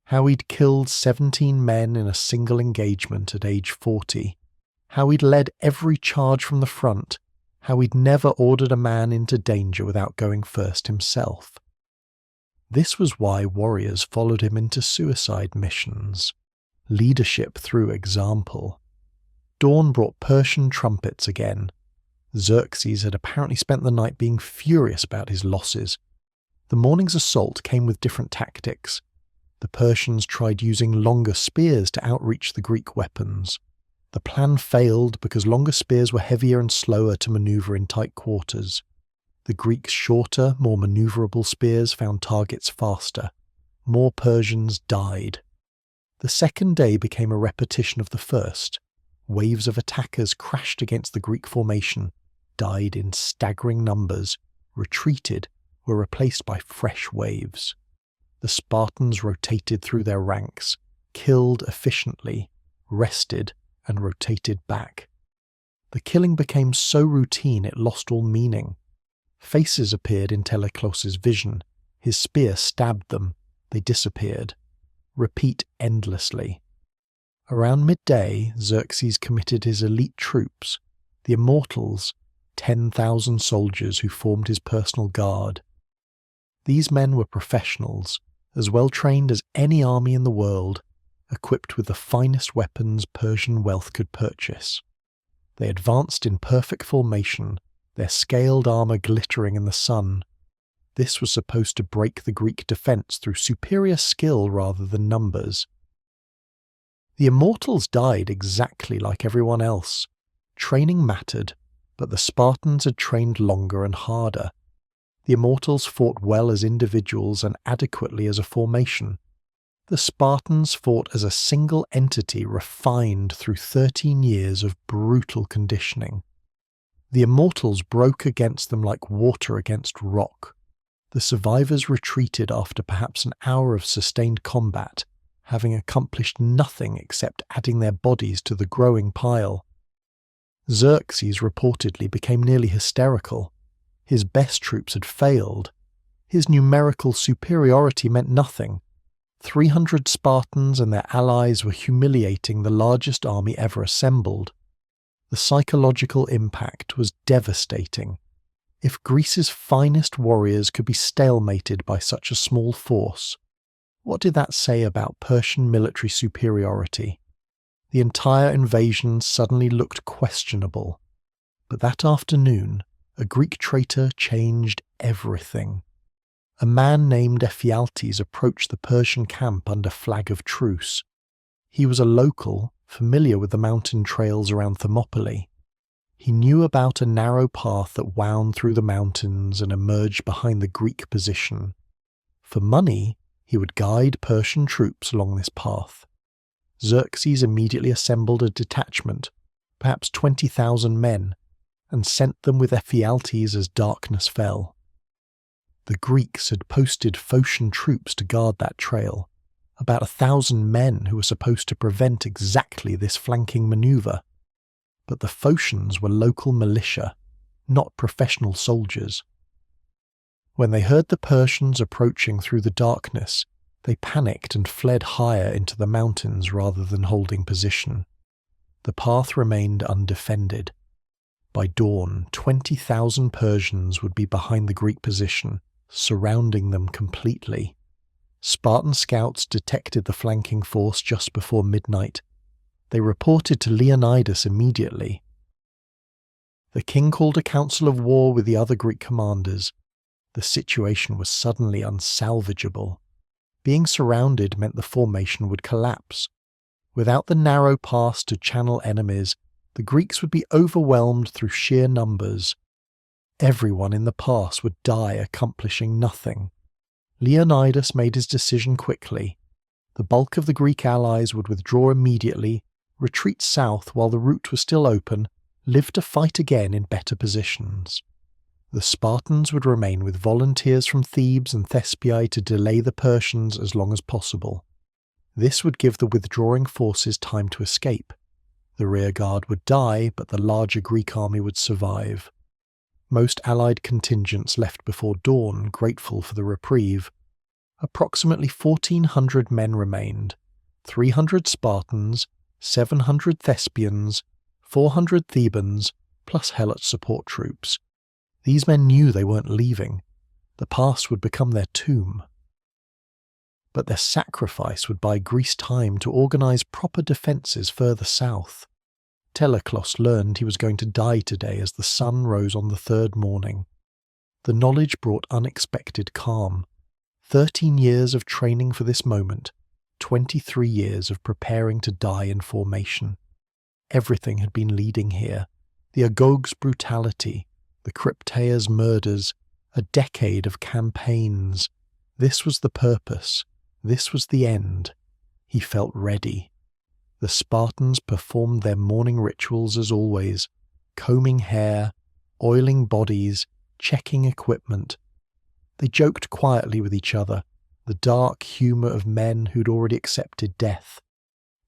S1: how he'd killed 17 men in a single engagement at age 40, how he'd led every charge from the front, how he'd never ordered a man into danger without going first himself. This was why warriors followed him into suicide missions. Leadership through example. Dawn brought Persian trumpets again. Xerxes had apparently spent the night being furious about his losses. The morning's assault came with different tactics. The Persians tried using longer spears to outreach the Greek weapons. The plan failed because longer spears were heavier and slower to maneuver in tight quarters. The Greeks' shorter, more maneuverable spears found targets faster. More Persians died. The second day became a repetition of the first. Waves of attackers crashed against the Greek formation, died in staggering numbers, retreated, were replaced by fresh waves. The Spartans rotated through their ranks, killed efficiently, rested, and rotated back. The killing became so routine it lost all meaning. Faces appeared in Teleclos's vision. His spear stabbed them. They disappeared. Repeat endlessly. Around midday, Xerxes committed his elite troops, the Immortals, 10,000 soldiers who formed his personal guard. These men were professionals, as well trained as any army in the world, equipped with the finest weapons Persian wealth could purchase. They advanced in perfect formation, their scaled armour glittering in the sun. This was supposed to break the Greek defence through superior skill rather than numbers. The Immortals died exactly like everyone else. Training mattered, but the Spartans had trained longer and harder. The Immortals fought well as individuals and adequately as a formation. The Spartans fought as a single entity refined through 13 years of brutal conditioning. The Immortals broke against them like water against rock. The survivors retreated after perhaps an hour of sustained combat, having accomplished nothing except adding their bodies to the growing pile. Xerxes reportedly became nearly hysterical. His best troops had failed. His numerical superiority meant nothing. 300 Spartans and their allies were humiliating the largest army ever assembled. The psychological impact was devastating. If Greece's finest warriors could be stalemated by such a small force, what did that say about Persian military superiority? The entire invasion suddenly looked questionable. But that afternoon, a Greek traitor changed everything. A man named Ephialtes approached the Persian camp under flag of truce. He was a local, familiar with the mountain trails around Thermopylae. He knew about a narrow path that wound through the mountains and emerged behind the Greek position. For money, he would guide Persian troops along this path. Xerxes immediately assembled a detachment, perhaps 20,000 men, and sent them with Ephialtes as darkness fell. The Greeks had posted Phocian troops to guard that trail, about 1,000 men who were supposed to prevent exactly this flanking manoeuvre. But the Phocians were local militia, not professional soldiers. When they heard the Persians approaching through the darkness, they panicked and fled higher into the mountains rather than holding position. The path remained undefended. By dawn, 20,000 Persians would be behind the Greek position, surrounding them completely. Spartan scouts detected the flanking force just before midnight. They reported to Leonidas immediately. The king called a council of war with the other Greek commanders. The situation was suddenly unsalvageable. Being surrounded meant the formation would collapse. Without the narrow pass to channel enemies, the Greeks would be overwhelmed through sheer numbers. Everyone in the pass would die accomplishing nothing. Leonidas made his decision quickly. The bulk of the Greek allies would withdraw immediately, retreat south while the route was still open, live to fight again in better positions. The Spartans would remain with volunteers from Thebes and Thespiae to delay the Persians as long as possible. This would give the withdrawing forces time to escape. The rearguard would die, but the larger Greek army would survive. Most allied contingents left before dawn, grateful for the reprieve. Approximately 1,400 men remained, 300 Spartans, 700 Thespians, 400 Thebans, plus Helot support troops. These men knew they weren't leaving. The pass would become their tomb. But their sacrifice would buy Greece time to organize proper defences further south. Teleclos learned he was going to die today as the sun rose on the third morning. The knowledge brought unexpected calm. 13 years of training for this moment, 23 years of preparing to die in formation. Everything had been leading here. The Agog's brutality, the crypteia's murders, a decade of campaigns. This was the purpose. This was the end. He felt ready. The Spartans performed their morning rituals as always, combing hair, oiling bodies, checking equipment. They joked quietly with each other, the dark humour of men who'd already accepted death.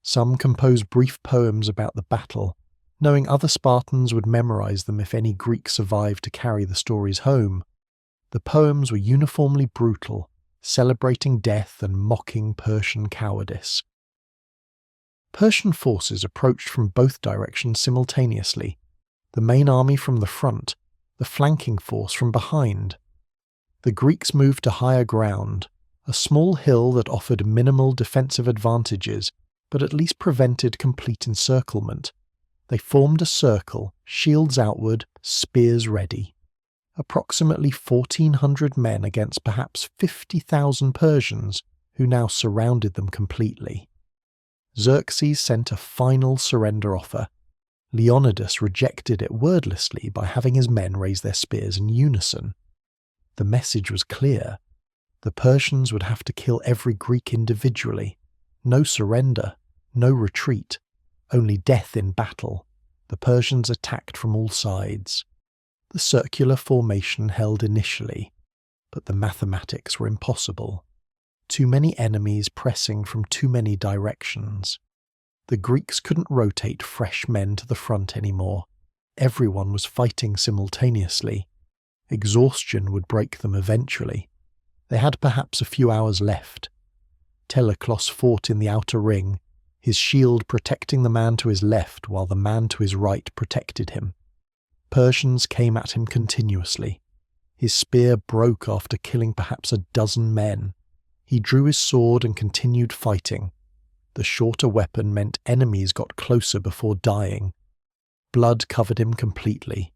S1: Some composed brief poems about the battle, knowing other Spartans would memorize them if any Greek survived to carry the stories home. The poems were uniformly brutal, celebrating death and mocking Persian cowardice. Persian forces approached from both directions simultaneously, the main army from the front, the flanking force from behind. The Greeks moved to higher ground, a small hill that offered minimal defensive advantages, but at least prevented complete encirclement. They formed a circle, shields outward, spears ready. Approximately 1,400 men against perhaps 50,000 Persians, who now surrounded them completely. Xerxes sent a final surrender offer. Leonidas rejected it wordlessly by having his men raise their spears in unison. The message was clear. The Persians would have to kill every Greek individually. No surrender, no retreat, only death in battle. The Persians attacked from all sides. The circular formation held initially, but the mathematics were impossible. Too many enemies pressing from too many directions. The Greeks couldn't rotate fresh men to the front anymore. Everyone was fighting simultaneously. Exhaustion would break them eventually. They had perhaps a few hours left. Teleclos fought in the outer ring, his shield protecting the man to his left while the man to his right protected him. Persians came at him continuously. His spear broke after killing perhaps a dozen men. He drew his sword and continued fighting. The shorter weapon meant enemies got closer before dying. Blood covered him completely.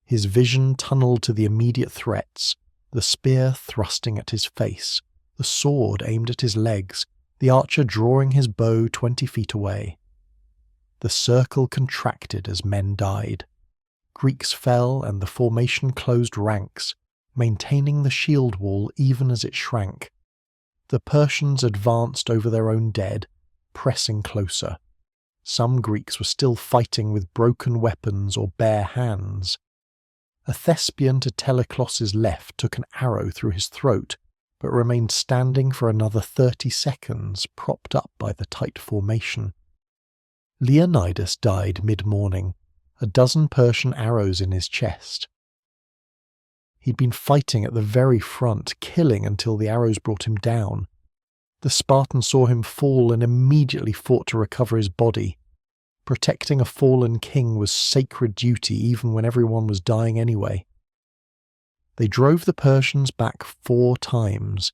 S1: His vision tunneled to the immediate threats, the spear thrusting at his face, the sword aimed at his legs, the archer drawing his bow 20 feet away. The circle contracted as men died. Greeks fell and the formation closed ranks, maintaining the shield wall even as it shrank. The Persians advanced over their own dead, pressing closer. Some Greeks were still fighting with broken weapons or bare hands. A Thespian to Teleclos's left took an arrow through his throat, but remained standing for another 30 seconds, propped up by the tight formation. Leonidas died mid-morning, a dozen Persian arrows in his chest. He'd been fighting at the very front, killing until the arrows brought him down. The Spartan saw him fall and immediately fought to recover his body. Protecting a fallen king was sacred duty even when everyone was dying anyway. They drove the Persians back 4 times.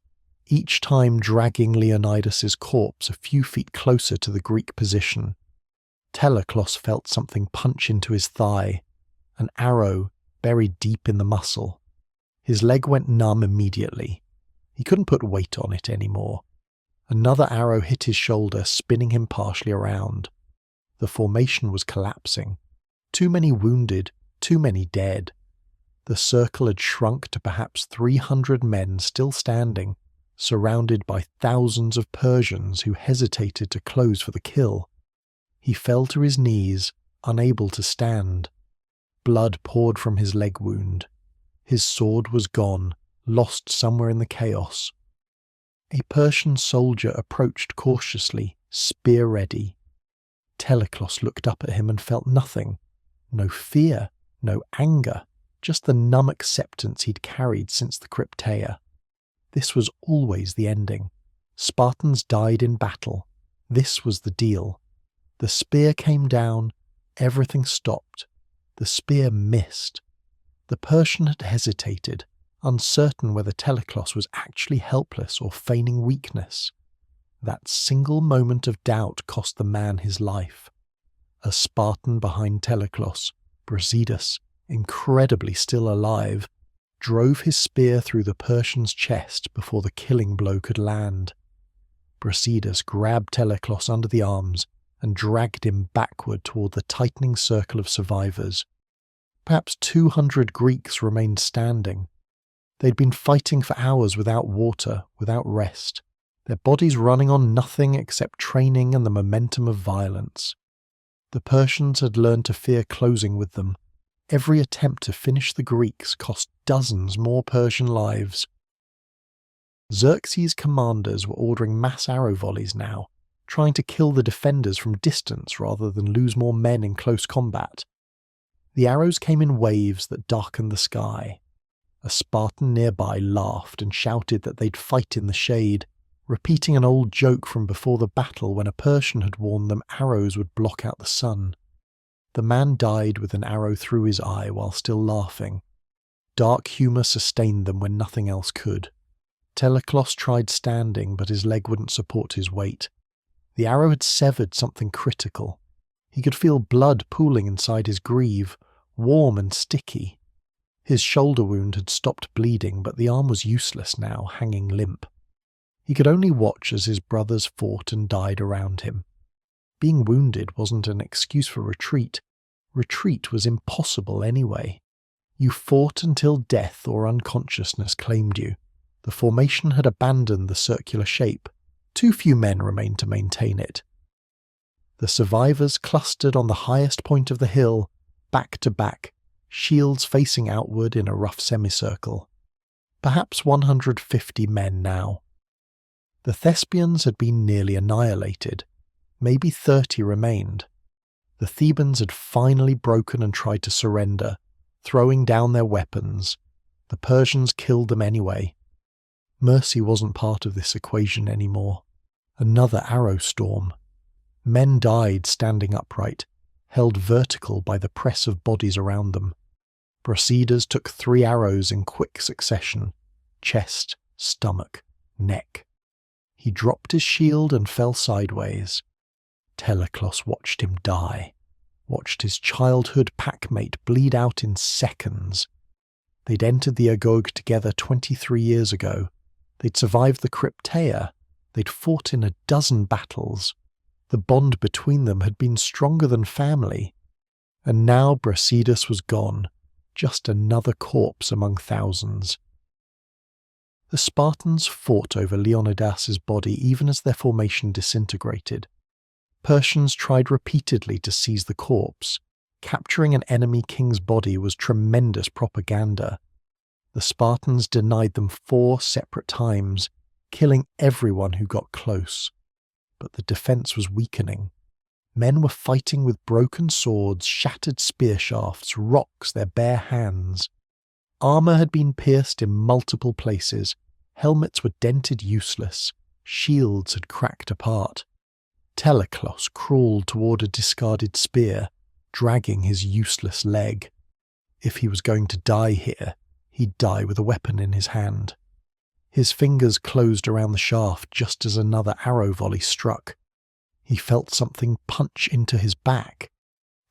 S1: each time dragging Leonidas's corpse a few feet closer to the Greek position. Teleclos felt something punch into his thigh, an arrow buried deep in the muscle. His leg went numb immediately. He couldn't put weight on it anymore. Another arrow hit his shoulder, spinning him partially around. The formation was collapsing. Too many wounded, too many dead. The circle had shrunk to perhaps 300 men still standing, surrounded by thousands of Persians who hesitated to close for the kill. He fell to his knees, unable to stand. Blood poured from his leg wound. His sword was gone, lost somewhere in the chaos. A Persian soldier approached cautiously, spear ready. Teleclos looked up at him and felt nothing. No fear, no anger, just the numb acceptance he'd carried since the crypteia. This was always the ending. Spartans died in battle. This was the deal. The spear came down, everything stopped. The spear missed. The Persian had hesitated, uncertain whether Teleclos was actually helpless or feigning weakness. That single moment of doubt cost the man his life. A Spartan behind Teleclos, Brasidas, incredibly still alive, drove his spear through the Persian's chest before the killing blow could land. Brasidas grabbed Teleclos under the arms and dragged him backward toward the tightening circle of survivors. Perhaps 200 Greeks remained standing. They'd been fighting for hours without water, without rest, their bodies running on nothing except training and the momentum of violence. The Persians had learned to fear closing with them. Every attempt to finish the Greeks cost dozens more Persian lives. Xerxes' commanders were ordering mass arrow volleys now, trying to kill the defenders from distance rather than lose more men in close combat. The arrows came in waves that darkened the sky. A Spartan nearby laughed and shouted that they'd fight in the shade, repeating an old joke from before the battle when a Persian had warned them arrows would block out the sun. The man died with an arrow through his eye while still laughing. Dark humour sustained them when nothing else could. Teleclos tried standing, but his leg wouldn't support his weight. The arrow had severed something critical. He could feel blood pooling inside his greave, warm and sticky. His shoulder wound had stopped bleeding, but the arm was useless now, hanging limp. He could only watch as his brothers fought and died around him. Being wounded wasn't an excuse for retreat. Retreat was impossible anyway. You fought until death or unconsciousness claimed you. The formation had abandoned the circular shape. Too few men remained to maintain it. The survivors clustered on the highest point of the hill, back to back, shields facing outward in a rough semicircle. Perhaps 150 men now. The Thespians had been nearly annihilated. Maybe 30 remained. The Thebans had finally broken and tried to surrender, throwing down their weapons. The Persians killed them anyway. Mercy wasn't part of this equation anymore. Another arrow storm. Men died standing upright, held vertical by the press of bodies around them. Brasidas took 3 arrows in quick succession, chest, stomach, neck. He dropped his shield and fell sideways. Teleclos watched him die, watched his childhood packmate bleed out in seconds. They'd entered the Agog together 23 years ago. They'd survived the crypteia. They'd fought in a dozen battles. The bond between them had been stronger than family. And now Brasidas was gone, just another corpse among thousands. The Spartans fought over Leonidas's body even as their formation disintegrated. Persians tried repeatedly to seize the corpse. Capturing an enemy king's body was tremendous propaganda. The Spartans denied them 4 separate times, killing everyone who got close. But the defense was weakening. Men were fighting with broken swords, shattered spear shafts, rocks, their bare hands. Armour had been pierced in multiple places. Helmets were dented useless. Shields had cracked apart. Teleclos crawled toward a discarded spear, dragging his useless leg. If he was going to die here, he'd die with a weapon in his hand. His fingers closed around the shaft just as another arrow volley struck. He felt something punch into his back,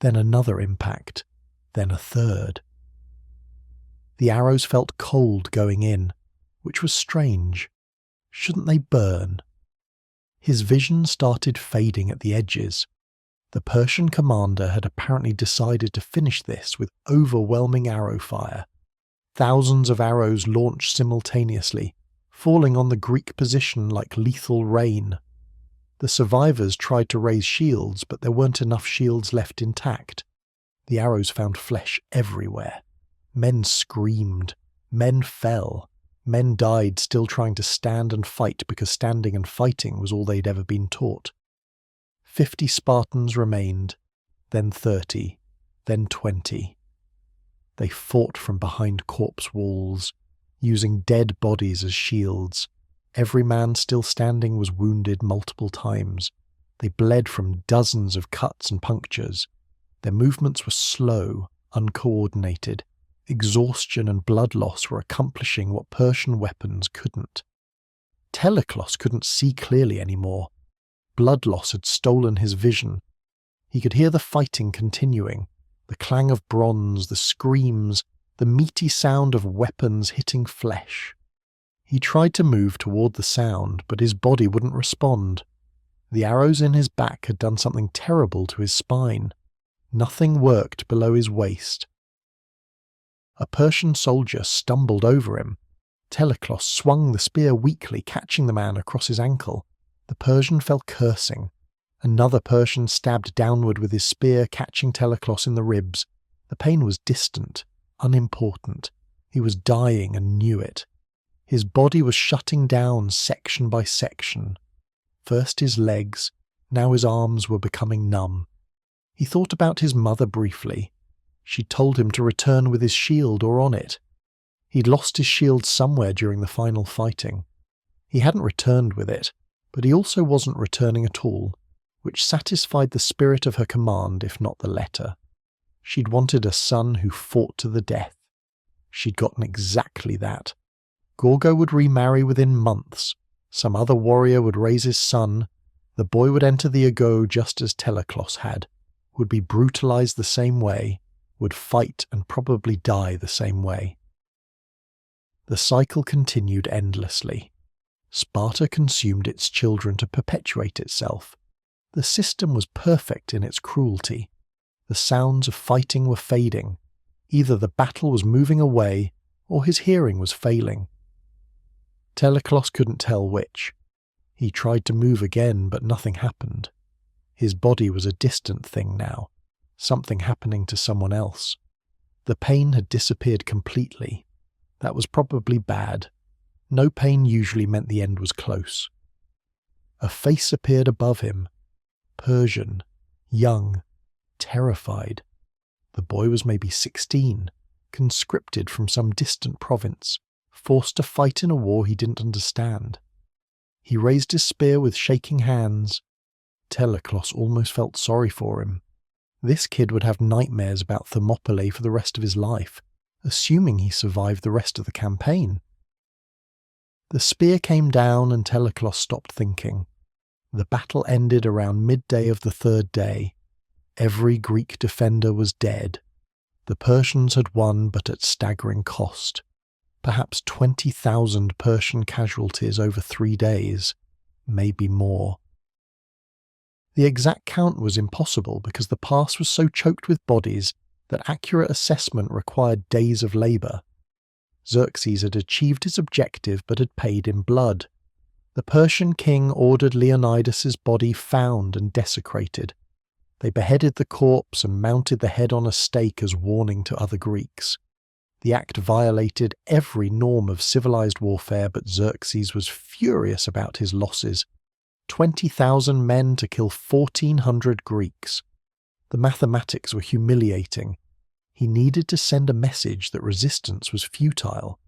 S1: then another impact, then a third. The arrows felt cold going in, which was strange. Shouldn't they burn? His vision started fading at the edges. The Persian commander had apparently decided to finish this with overwhelming arrow fire. Thousands of arrows launched simultaneously, falling on the Greek position like lethal rain. The survivors tried to raise shields, but there weren't enough shields left intact. The arrows found flesh everywhere. Men screamed. Men fell. Men died still trying to stand and fight because standing and fighting was all they'd ever been taught. 50 Spartans remained, then 30, then 20. They fought from behind corpse walls, using dead bodies as shields. Every man still standing was wounded multiple times. They bled from dozens of cuts and punctures. Their movements were slow, uncoordinated. Exhaustion and blood loss were accomplishing what Persian weapons couldn't. Teleclos couldn't see clearly anymore. Blood loss had stolen his vision. He could hear the fighting continuing, the clang of bronze, the screams, the meaty sound of weapons hitting flesh. He tried to move toward the sound, but his body wouldn't respond. The arrows in his back had done something terrible to his spine. Nothing worked below his waist. A Persian soldier stumbled over him. Teleclos swung the spear weakly, catching the man across his ankle. The Persian fell cursing. Another Persian stabbed downward with his spear, catching Teleclos in the ribs. The pain was distant, unimportant. He was dying and knew it. His body was shutting down section by section. First his legs, now his arms were becoming numb. He thought about his mother briefly. She'd told him to return with his shield or on it. He'd lost his shield somewhere during the final fighting. He hadn't returned with it, but he also wasn't returning at all, which satisfied the spirit of her command, if not the letter. She'd wanted a son who fought to the death. She'd gotten exactly that. Gorgo would remarry within months. Some other warrior would raise his son. The boy would enter the ago just as Teleclos had, would be brutalized the same way, would fight and probably die the same way. The cycle continued endlessly. Sparta consumed its children to perpetuate itself. The system was perfect in its cruelty. The sounds of fighting were fading. Either the battle was moving away, or his hearing was failing. Teleclos couldn't tell which. He tried to move again, but nothing happened. His body was a distant thing now, something happening to someone else. The pain had disappeared completely. That was probably bad. No pain usually meant the end was close. A face appeared above him. Persian, young, terrified. The boy was maybe 16, conscripted from some distant province, forced to fight in a war he didn't understand. He raised his spear with shaking hands. Teleclos almost felt sorry for him. This kid would have nightmares about Thermopylae for the rest of his life, assuming he survived the rest of the campaign. The spear came down and Teleclos stopped thinking. The battle ended around midday of the third day. Every Greek defender was dead. The Persians had won, but at staggering cost. Perhaps 20,000 Persian casualties over 3 days, maybe more. The exact count was impossible because the pass was so choked with bodies that accurate assessment required days of labour. Xerxes had achieved his objective but had paid in blood. The Persian king ordered Leonidas's body found and desecrated. They beheaded the corpse and mounted the head on a stake as warning to other Greeks. The act violated every norm of civilized warfare, but Xerxes was furious about his losses. 20,000 men to kill 1,400 Greeks. The mathematics were humiliating. He needed to send a message that resistance was futile.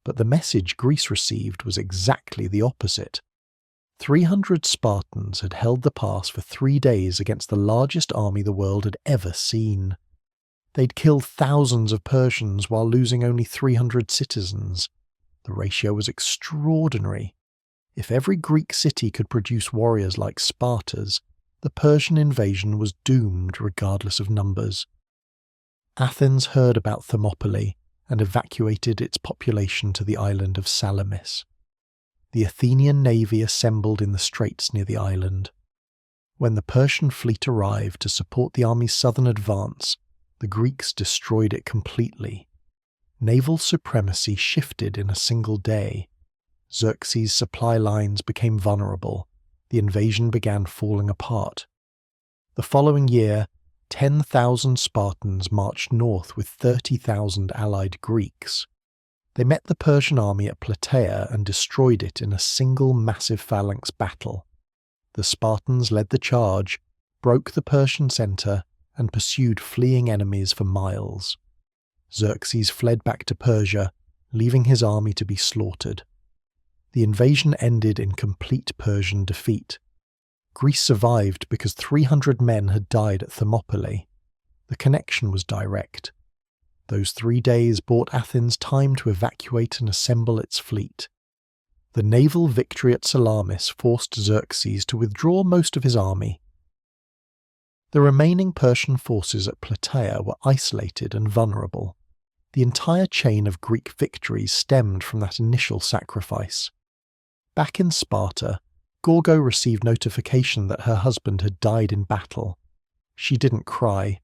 S1: But the message Greece received was exactly the opposite. 300 Spartans had held the pass for 3 days against the largest army the world had ever seen. They'd killed thousands of Persians while losing only 300 citizens. The ratio was extraordinary. If every Greek city could produce warriors like Sparta's, the Persian invasion was doomed regardless of numbers. Athens heard about Thermopylae and evacuated its population to the island of Salamis. The Athenian navy assembled in the straits near the island. When the Persian fleet arrived to support the army's southern advance, the Greeks destroyed it completely. Naval supremacy shifted in a single day. Xerxes' supply lines became vulnerable. The invasion began falling apart. The following year, 10,000 Spartans marched north with 30,000 allied Greeks. They met the Persian army at Plataea and destroyed it in a single massive phalanx battle. The Spartans led the charge, broke the Persian centre, and pursued fleeing enemies for miles. Xerxes fled back to Persia, leaving his army to be slaughtered. The invasion ended in complete Persian defeat. Greece survived because 300 men had died at Thermopylae. The connection was direct. Those 3 days bought Athens time to evacuate and assemble its fleet. The naval victory at Salamis forced Xerxes to withdraw most of his army. The remaining Persian forces at Plataea were isolated and vulnerable. The entire chain of Greek victories stemmed from that initial sacrifice. Back in Sparta, Gorgo received notification that her husband had died in battle. She didn't cry.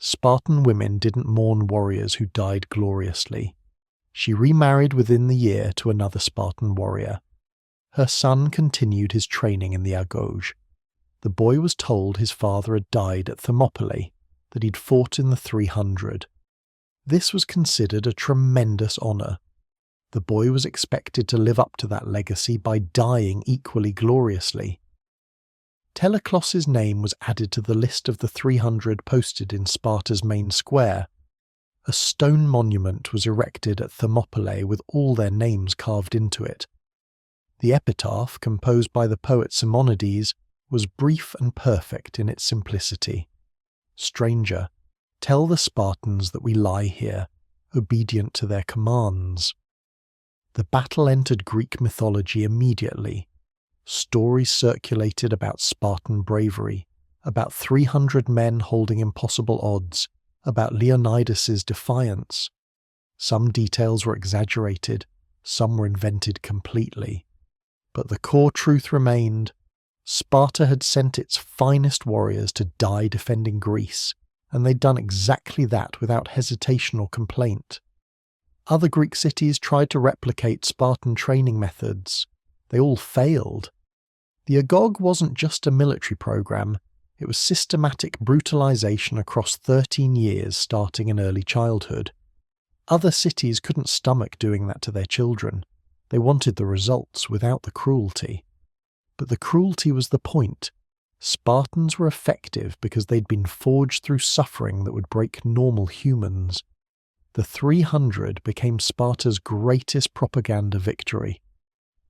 S1: Spartan women didn't mourn warriors who died gloriously. She remarried within the year to another Spartan warrior. Her son continued his training in the Argoge. The boy was told his father had died at Thermopylae, that he'd fought in the 300. This was considered a tremendous honour. The boy was expected to live up to that legacy by dying equally gloriously. Teleclos's name was added to the list of the 300 posted in Sparta's main square. A stone monument was erected at Thermopylae with all their names carved into it. The epitaph, composed by the poet Simonides, was brief and perfect in its simplicity. Stranger, tell the Spartans that we lie here, obedient to their commands. The battle entered Greek mythology immediately. Stories circulated about Spartan bravery, about 300 men holding impossible odds, about Leonidas's defiance. Some details were exaggerated, some were invented completely. But the core truth remained. Sparta had sent its finest warriors to die defending Greece, and they'd done exactly that without hesitation or complaint. Other Greek cities tried to replicate Spartan training methods. They all failed. The Agog wasn't just a military program, it was systematic brutalization across 13 years starting in early childhood. Other cities couldn't stomach doing that to their children. They wanted the results without the cruelty. But the cruelty was the point. Spartans were effective because they'd been forged through suffering that would break normal humans. The 300 became Sparta's greatest propaganda victory.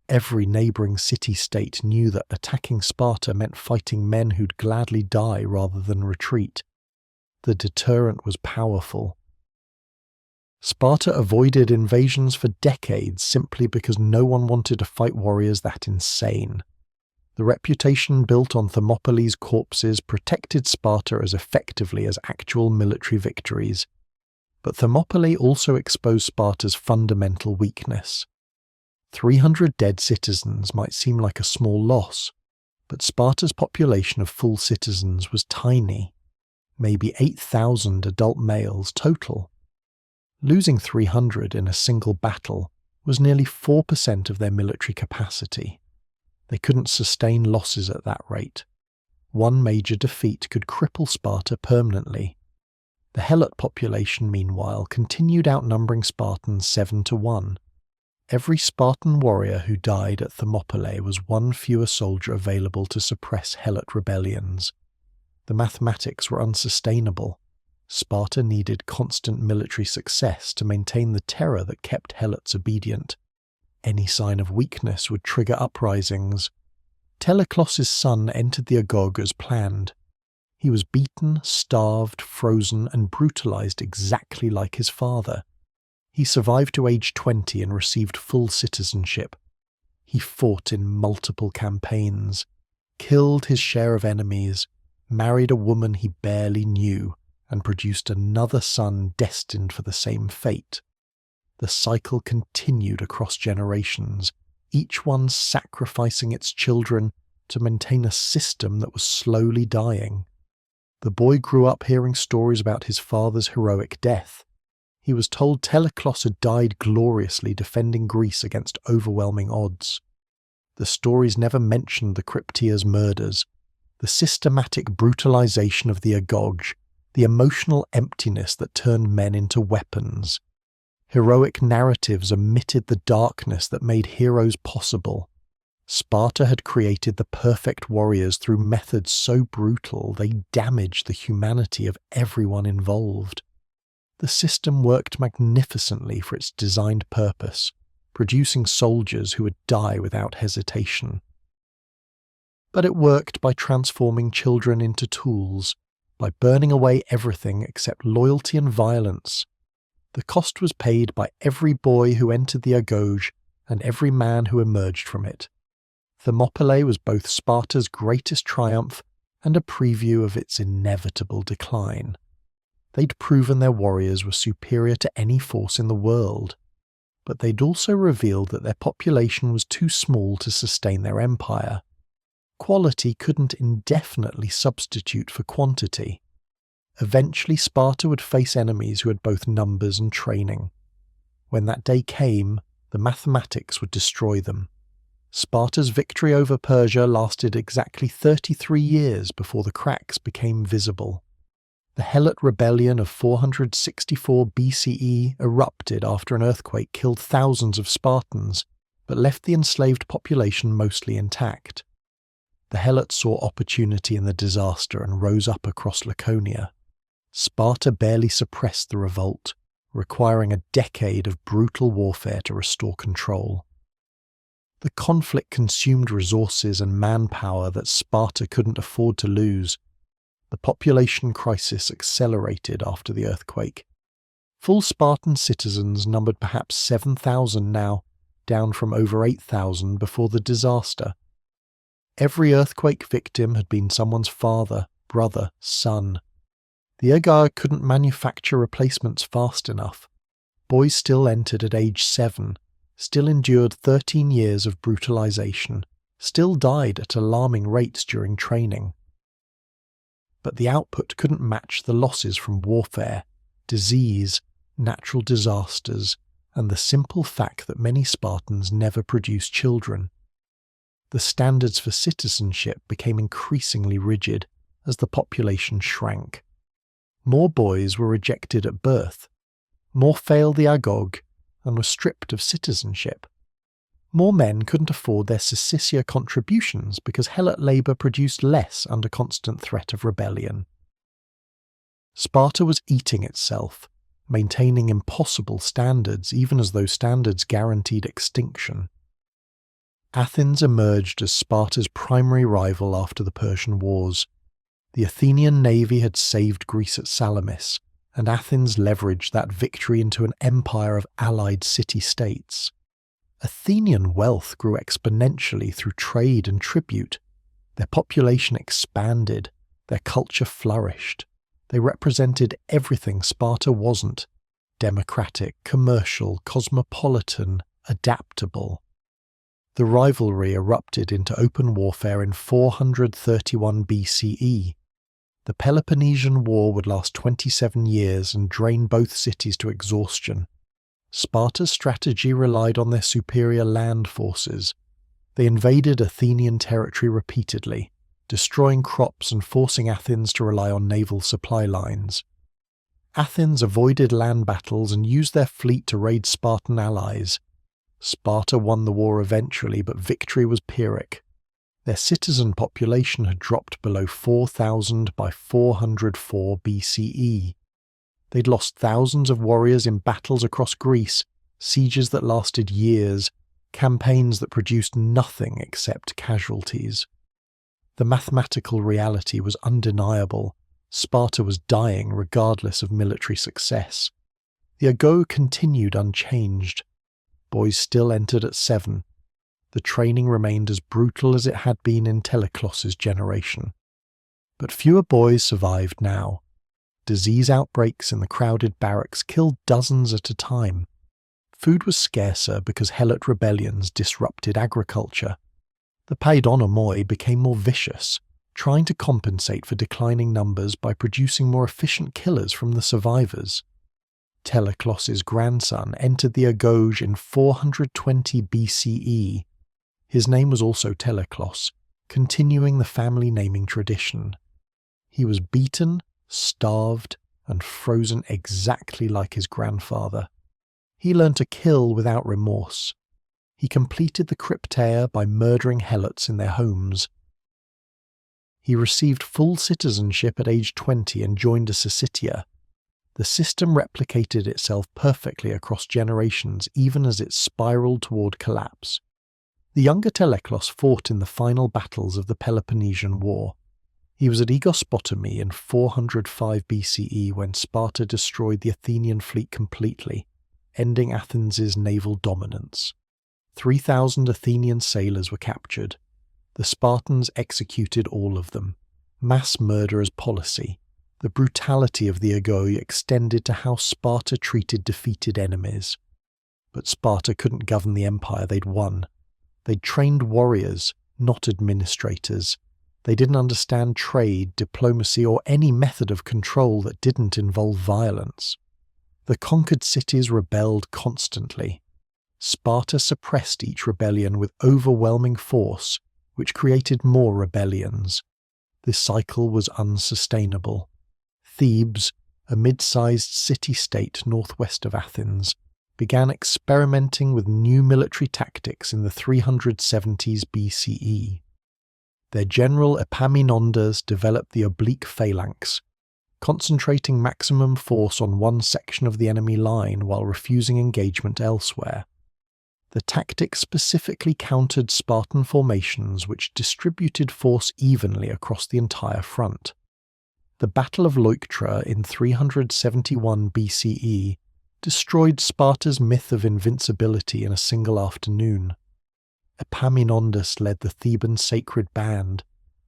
S1: Every neighbouring city-state knew that attacking Sparta meant fighting men who'd gladly die rather than retreat. The deterrent was powerful. Sparta avoided invasions for decades simply because no one wanted to fight warriors that insane. The reputation built on Thermopylae's corpses protected Sparta as effectively as actual military victories. But Thermopylae also exposed Sparta's fundamental weakness. 300 dead citizens might seem like a small loss, but Sparta's population of full citizens was tiny, maybe 8,000 adult males total. Losing 300 in a single battle was nearly 4% of their military capacity. They couldn't sustain losses at that rate. One major defeat could cripple Sparta permanently. The Helot population, meanwhile, continued outnumbering Spartans 7-1. Every Spartan warrior who died at Thermopylae was one fewer soldier available to suppress Helot rebellions. The mathematics were unsustainable. Sparta needed constant military success to maintain the terror that kept Helots obedient. Any sign of weakness would trigger uprisings. Teleclos's son entered the Agog as planned. He was beaten, starved, frozen, and brutalized exactly like his father. He survived to age 20 and received full citizenship. He fought in multiple campaigns, killed his share of enemies, married a woman he barely knew, and produced another son destined for the same fate. The cycle continued across generations, each one sacrificing its children to maintain a system that was slowly dying. The boy grew up hearing stories about his father's heroic death. He was told Teleclos had died gloriously defending Greece against overwhelming odds. The stories never mentioned the crypteia's murders, the systematic brutalization of the agoge, the emotional emptiness that turned men into weapons. Heroic narratives omitted the darkness that made heroes possible. Sparta had created the perfect warriors through methods so brutal they damaged the humanity of everyone involved. The system worked magnificently for its designed purpose, producing soldiers who would die without hesitation. But it worked by transforming children into tools, by burning away everything except loyalty and violence. The cost was paid by every boy who entered the agoge and every man who emerged from it. Thermopylae was both Sparta's greatest triumph and a preview of its inevitable decline. They'd proven their warriors were superior to any force in the world, but they'd also revealed that their population was too small to sustain their empire. Quality couldn't indefinitely substitute for quantity. Eventually, Sparta would face enemies who had both numbers and training. When that day came, the mathematics would destroy them. Sparta's victory over Persia lasted exactly 33 years before the cracks became visible. The Helot rebellion of 464 BCE erupted after an earthquake killed thousands of Spartans, but left the enslaved population mostly intact. The Helots saw opportunity in the disaster and rose up across Laconia. Sparta barely suppressed the revolt, requiring a decade of brutal warfare to restore control. The conflict consumed resources and manpower that Sparta couldn't afford to lose. The population crisis accelerated after the earthquake. Full Spartan citizens numbered perhaps 7,000 now, down from over 8,000 before the disaster. Every earthquake victim had been someone's father, brother, son. The Agare couldn't manufacture replacements fast enough. Boys still entered at age 7, still endured 13 years of brutalization, still died at alarming rates during training. But the output couldn't match the losses from warfare, disease, natural disasters, and the simple fact that many Spartans never produced children. The standards for citizenship became increasingly rigid as the population shrank. More boys were rejected at birth. More failed the agoge and were stripped of citizenship. More men couldn't afford their Cicia contributions because Helot labour produced less under constant threat of rebellion. Sparta was eating itself, maintaining impossible standards even as those standards guaranteed extinction. Athens emerged as Sparta's primary rival after the Persian Wars. The Athenian navy had saved Greece at Salamis, and Athens leveraged that victory into an empire of allied city-states. Athenian wealth grew exponentially through trade and tribute. Their population expanded, their culture flourished. They represented everything Sparta wasn't: democratic, commercial, cosmopolitan, adaptable. The rivalry erupted into open warfare in 431 BCE. The Peloponnesian War would last 27 years and drain both cities to exhaustion. Sparta's strategy relied on their superior land forces. They invaded Athenian territory repeatedly, destroying crops and forcing Athens to rely on naval supply lines. Athens avoided land battles and used their fleet to raid Spartan allies. Sparta won the war eventually, but victory was Pyrrhic. Their citizen population had dropped below 4,000 by 404 BCE. They'd lost thousands of warriors in battles across Greece, sieges that lasted years, campaigns that produced nothing except casualties. The mathematical reality was undeniable. Sparta was dying regardless of military success. The ago continued unchanged. Boys still entered at 7. The training remained as brutal as it had been in Teleclos's generation. But fewer boys survived now. Disease outbreaks in the crowded barracks killed dozens at a time. Food was scarcer because helot rebellions disrupted agriculture. The paidonomoi became more vicious, trying to compensate for declining numbers by producing more efficient killers from the survivors. Teleclos's grandson entered the Agoge in 420 BCE. His name was also Teleclos, continuing the family naming tradition. He was beaten, starved, and frozen exactly like his grandfather. He learned to kill without remorse. He completed the crypteia by murdering helots in their homes. He received full citizenship at age 20 and joined a syssitia. The system replicated itself perfectly across generations, even as it spiraled toward collapse. The younger Teleclos fought in the final battles of the Peloponnesian War. He was at Aegospotami in 405 BCE when Sparta destroyed the Athenian fleet completely, ending Athens' naval dominance. 3,000 Athenian sailors were captured. The Spartans executed all of them. Mass murder as policy. The brutality of the Agoi extended to how Sparta treated defeated enemies. But Sparta couldn't govern the empire they'd won. They'd trained warriors, not administrators. They didn't understand trade, diplomacy, or any method of control that didn't involve violence. The conquered cities rebelled constantly. Sparta suppressed each rebellion with overwhelming force, which created more rebellions. This cycle was unsustainable. Thebes, a mid-sized city-state northwest of Athens, began experimenting with new military tactics in the 370s BCE. Their general Epaminondas developed the oblique phalanx, concentrating maximum force on one section of the enemy line while refusing engagement elsewhere. The tactic specifically countered Spartan formations which distributed force evenly across the entire front. The Battle of Leuctra in 371 BCE destroyed Sparta's myth of invincibility in a single afternoon. Epaminondas led the Theban sacred band,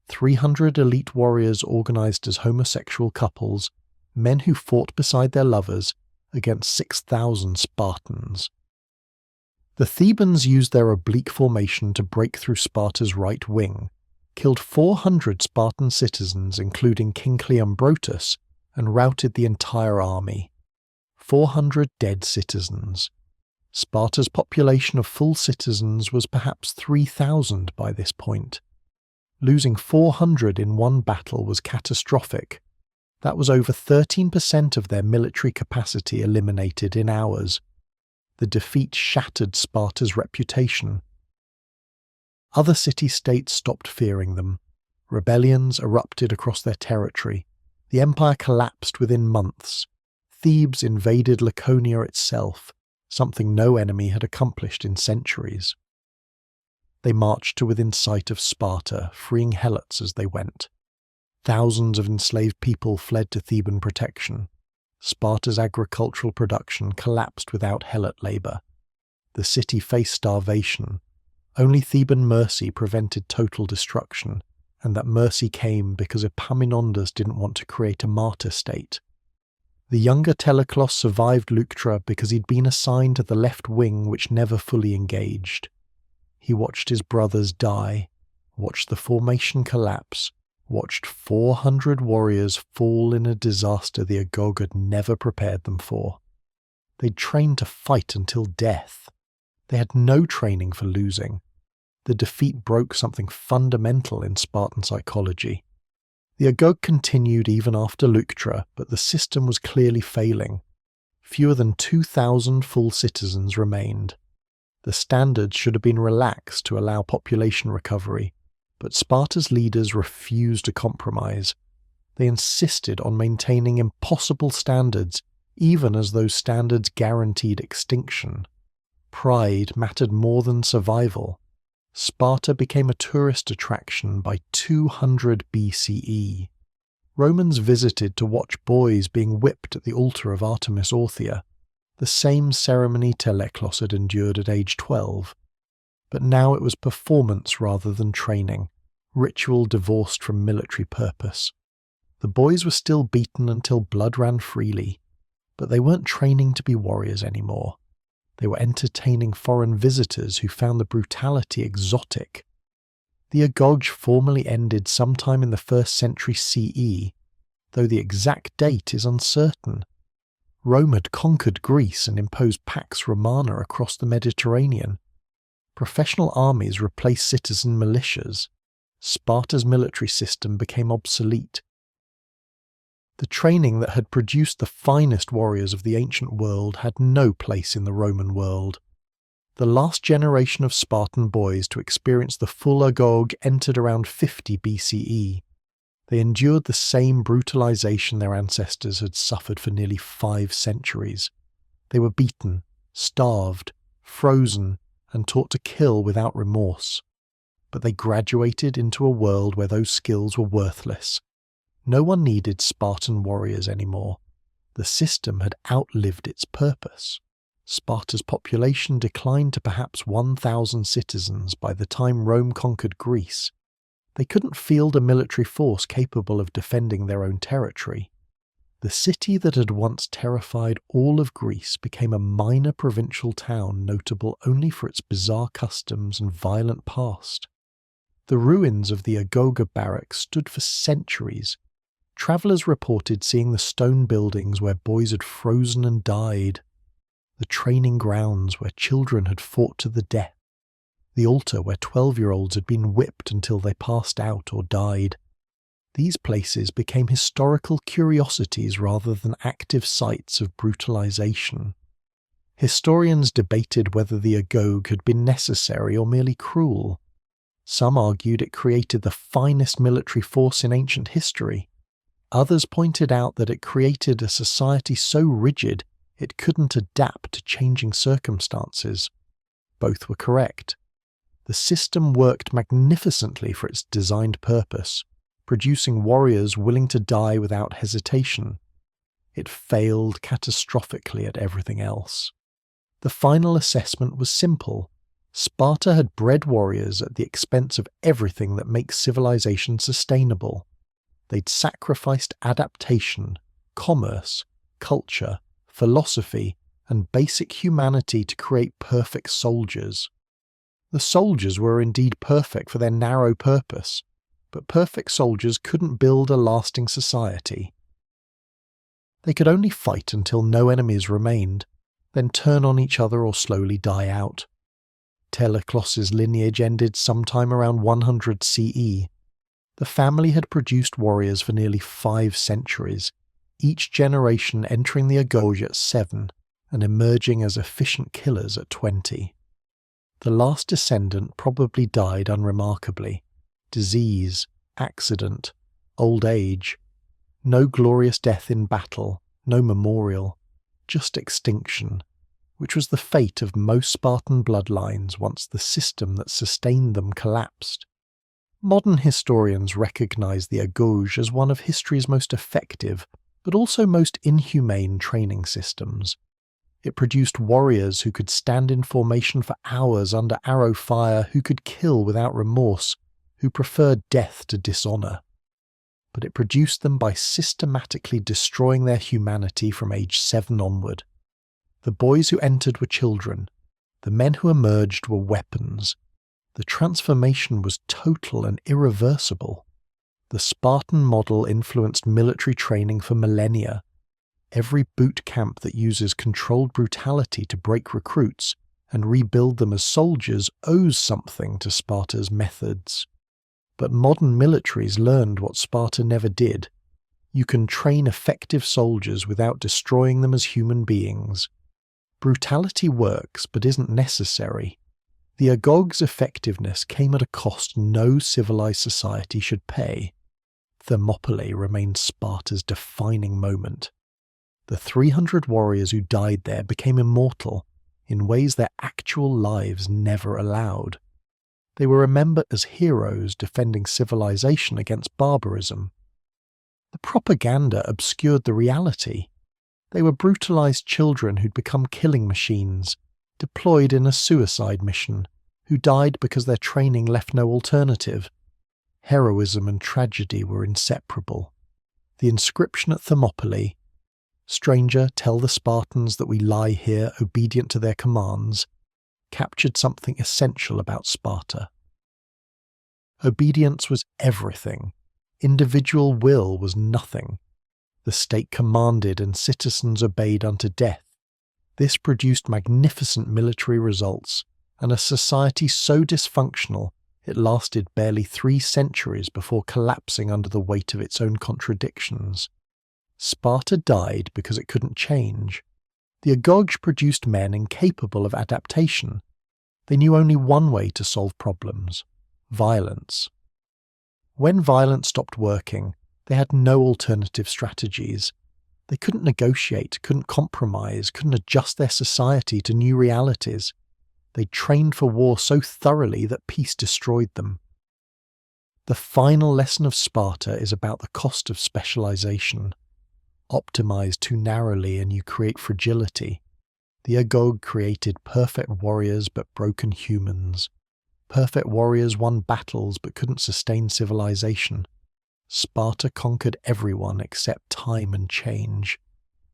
S1: 300 elite warriors organized as homosexual couples, men who fought beside their lovers, against 6,000 Spartans. The Thebans used their oblique formation to break through Sparta's right wing, killed 400 Spartan citizens including King Cleombrotus, and routed the entire army. 400 dead citizens. Sparta's population of full citizens was perhaps 3,000 by this point. Losing 400 in one battle was catastrophic. That was over 13% of their military capacity eliminated in hours. The defeat shattered Sparta's reputation. Other city-states stopped fearing them. Rebellions erupted across their territory. The empire collapsed within months. Thebes invaded Laconia itself, something no enemy had accomplished in centuries. They marched to within sight of Sparta, freeing helots as they went. Thousands of enslaved people fled to Theban protection. Sparta's agricultural production collapsed without helot labour. The city faced starvation. Only Theban mercy prevented total destruction, and that mercy came because Epaminondas didn't want to create a martyr state. The younger Teleclos survived Leuctra because he'd been assigned to the left wing which never fully engaged. He watched his brothers die, watched the formation collapse, watched 400 warriors fall in a disaster the Agog had never prepared them for. They'd trained to fight until death. They had no training for losing. The defeat broke something fundamental in Spartan psychology. The Agog continued even after Leuctra, but the system was clearly failing. Fewer than 2,000 full citizens remained. The standards should have been relaxed to allow population recovery, but Sparta's leaders refused to compromise. They insisted on maintaining impossible standards, even as those standards guaranteed extinction. Pride mattered more than survival. Sparta became a tourist attraction by 200 BCE. Romans visited to watch boys being whipped at the altar of Artemis Orthia. the same ceremony Teleklos had endured at age 12. But now it was performance rather than training, ritual divorced from military purpose. The boys were still beaten until blood ran freely, but they weren't training to be warriors anymore. They were entertaining foreign visitors who found the brutality exotic. The Agog formally ended sometime in the 1st century CE, though the exact date is uncertain. Rome had conquered Greece and imposed Pax Romana across the Mediterranean. Professional armies replaced citizen militias. Sparta's military system became obsolete. The training that had produced the finest warriors of the ancient world had no place in the Roman world. The last generation of Spartan boys to experience the full Agog entered around 50 BCE. They endured the same brutalization their ancestors had suffered for nearly 5 centuries. They were beaten, starved, frozen, and taught to kill without remorse. But they graduated into a world where those skills were worthless. No one needed Spartan warriors anymore. The system had outlived its purpose. Sparta's population declined to perhaps 1,000 citizens by the time Rome conquered Greece. They couldn't field a military force capable of defending their own territory. The city that had once terrified all of Greece became a minor provincial town notable only for its bizarre customs and violent past. The ruins of the Agoga barracks stood for centuries. Travellers reported seeing the stone buildings where boys had frozen and died, the training grounds where children had fought to the death, the altar where 12-year-olds had been whipped until they passed out or died. These places became historical curiosities rather than active sites of brutalization. Historians debated whether the Agog had been necessary or merely cruel. Some argued it created the finest military force in ancient history. Others pointed out that it created a society so rigid it couldn't adapt to changing circumstances. Both were correct. The system worked magnificently for its designed purpose, producing warriors willing to die without hesitation. It failed catastrophically at everything else. The final assessment was simple. Sparta had bred warriors at the expense of everything that makes civilization sustainable. They'd sacrificed adaptation, commerce, culture, philosophy, and basic humanity to create perfect soldiers. The soldiers were indeed perfect for their narrow purpose, but perfect soldiers couldn't build a lasting society. They could only fight until no enemies remained, then turn on each other or slowly die out. Teleklos's lineage ended sometime around 100 CE. The family had produced warriors for nearly 5 centuries, each generation entering the Agog at 7 and emerging as efficient killers at 20. The last descendant probably died unremarkably. Disease, accident, old age. No glorious death in battle, no memorial, just extinction, which was the fate of most Spartan bloodlines once the system that sustained them collapsed. Modern historians recognize the Agog as one of history's most effective, but also most inhumane training systems. It produced warriors who could stand in formation for hours under arrow fire, who could kill without remorse, who preferred death to dishonor. But it produced them by systematically destroying their humanity from age 7 onward. The boys who entered were children. The men who emerged were weapons. The transformation was total and irreversible. The Spartan model influenced military training for millennia. Every boot camp that uses controlled brutality to break recruits and rebuild them as soldiers owes something to Sparta's methods. But modern militaries learned what Sparta never did. You can train effective soldiers without destroying them as human beings. Brutality works but isn't necessary. The Agog's effectiveness came at a cost no civilized society should pay. Thermopylae remained Sparta's defining moment. The 300 warriors who died there became immortal in ways their actual lives never allowed. They were remembered as heroes defending civilization against barbarism. The propaganda obscured the reality. They were brutalized children who'd become killing machines, deployed in a suicide mission, who died because their training left no alternative. Heroism and tragedy were inseparable. The inscription at Thermopylae, "Stranger, tell the Spartans that we lie here obedient to their commands," captured something essential about Sparta. Obedience was everything. Individual will was nothing. The state commanded and citizens obeyed unto death. This produced magnificent military results, and a society so dysfunctional it lasted barely 3 centuries before collapsing under the weight of its own contradictions. Sparta died because it couldn't change. The Agog produced men incapable of adaptation. They knew only one way to solve problems: violence. When violence stopped working, they had no alternative strategies. They couldn't negotiate, couldn't compromise, couldn't adjust their society to new realities. They trained for war so thoroughly that peace destroyed them. The final lesson of Sparta is about the cost of specialization. Optimize too narrowly and you create fragility. The Agog created perfect warriors but broken humans. Perfect warriors won battles but couldn't sustain civilization. Sparta conquered everyone except time and change.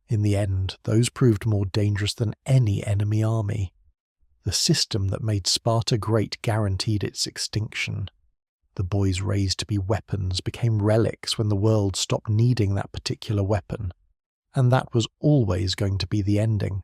S1: In the end, those proved more dangerous than any enemy army. The system that made Sparta great guaranteed its extinction. The boys raised to be weapons became relics when the world stopped needing that particular weapon. And that was always going to be the ending.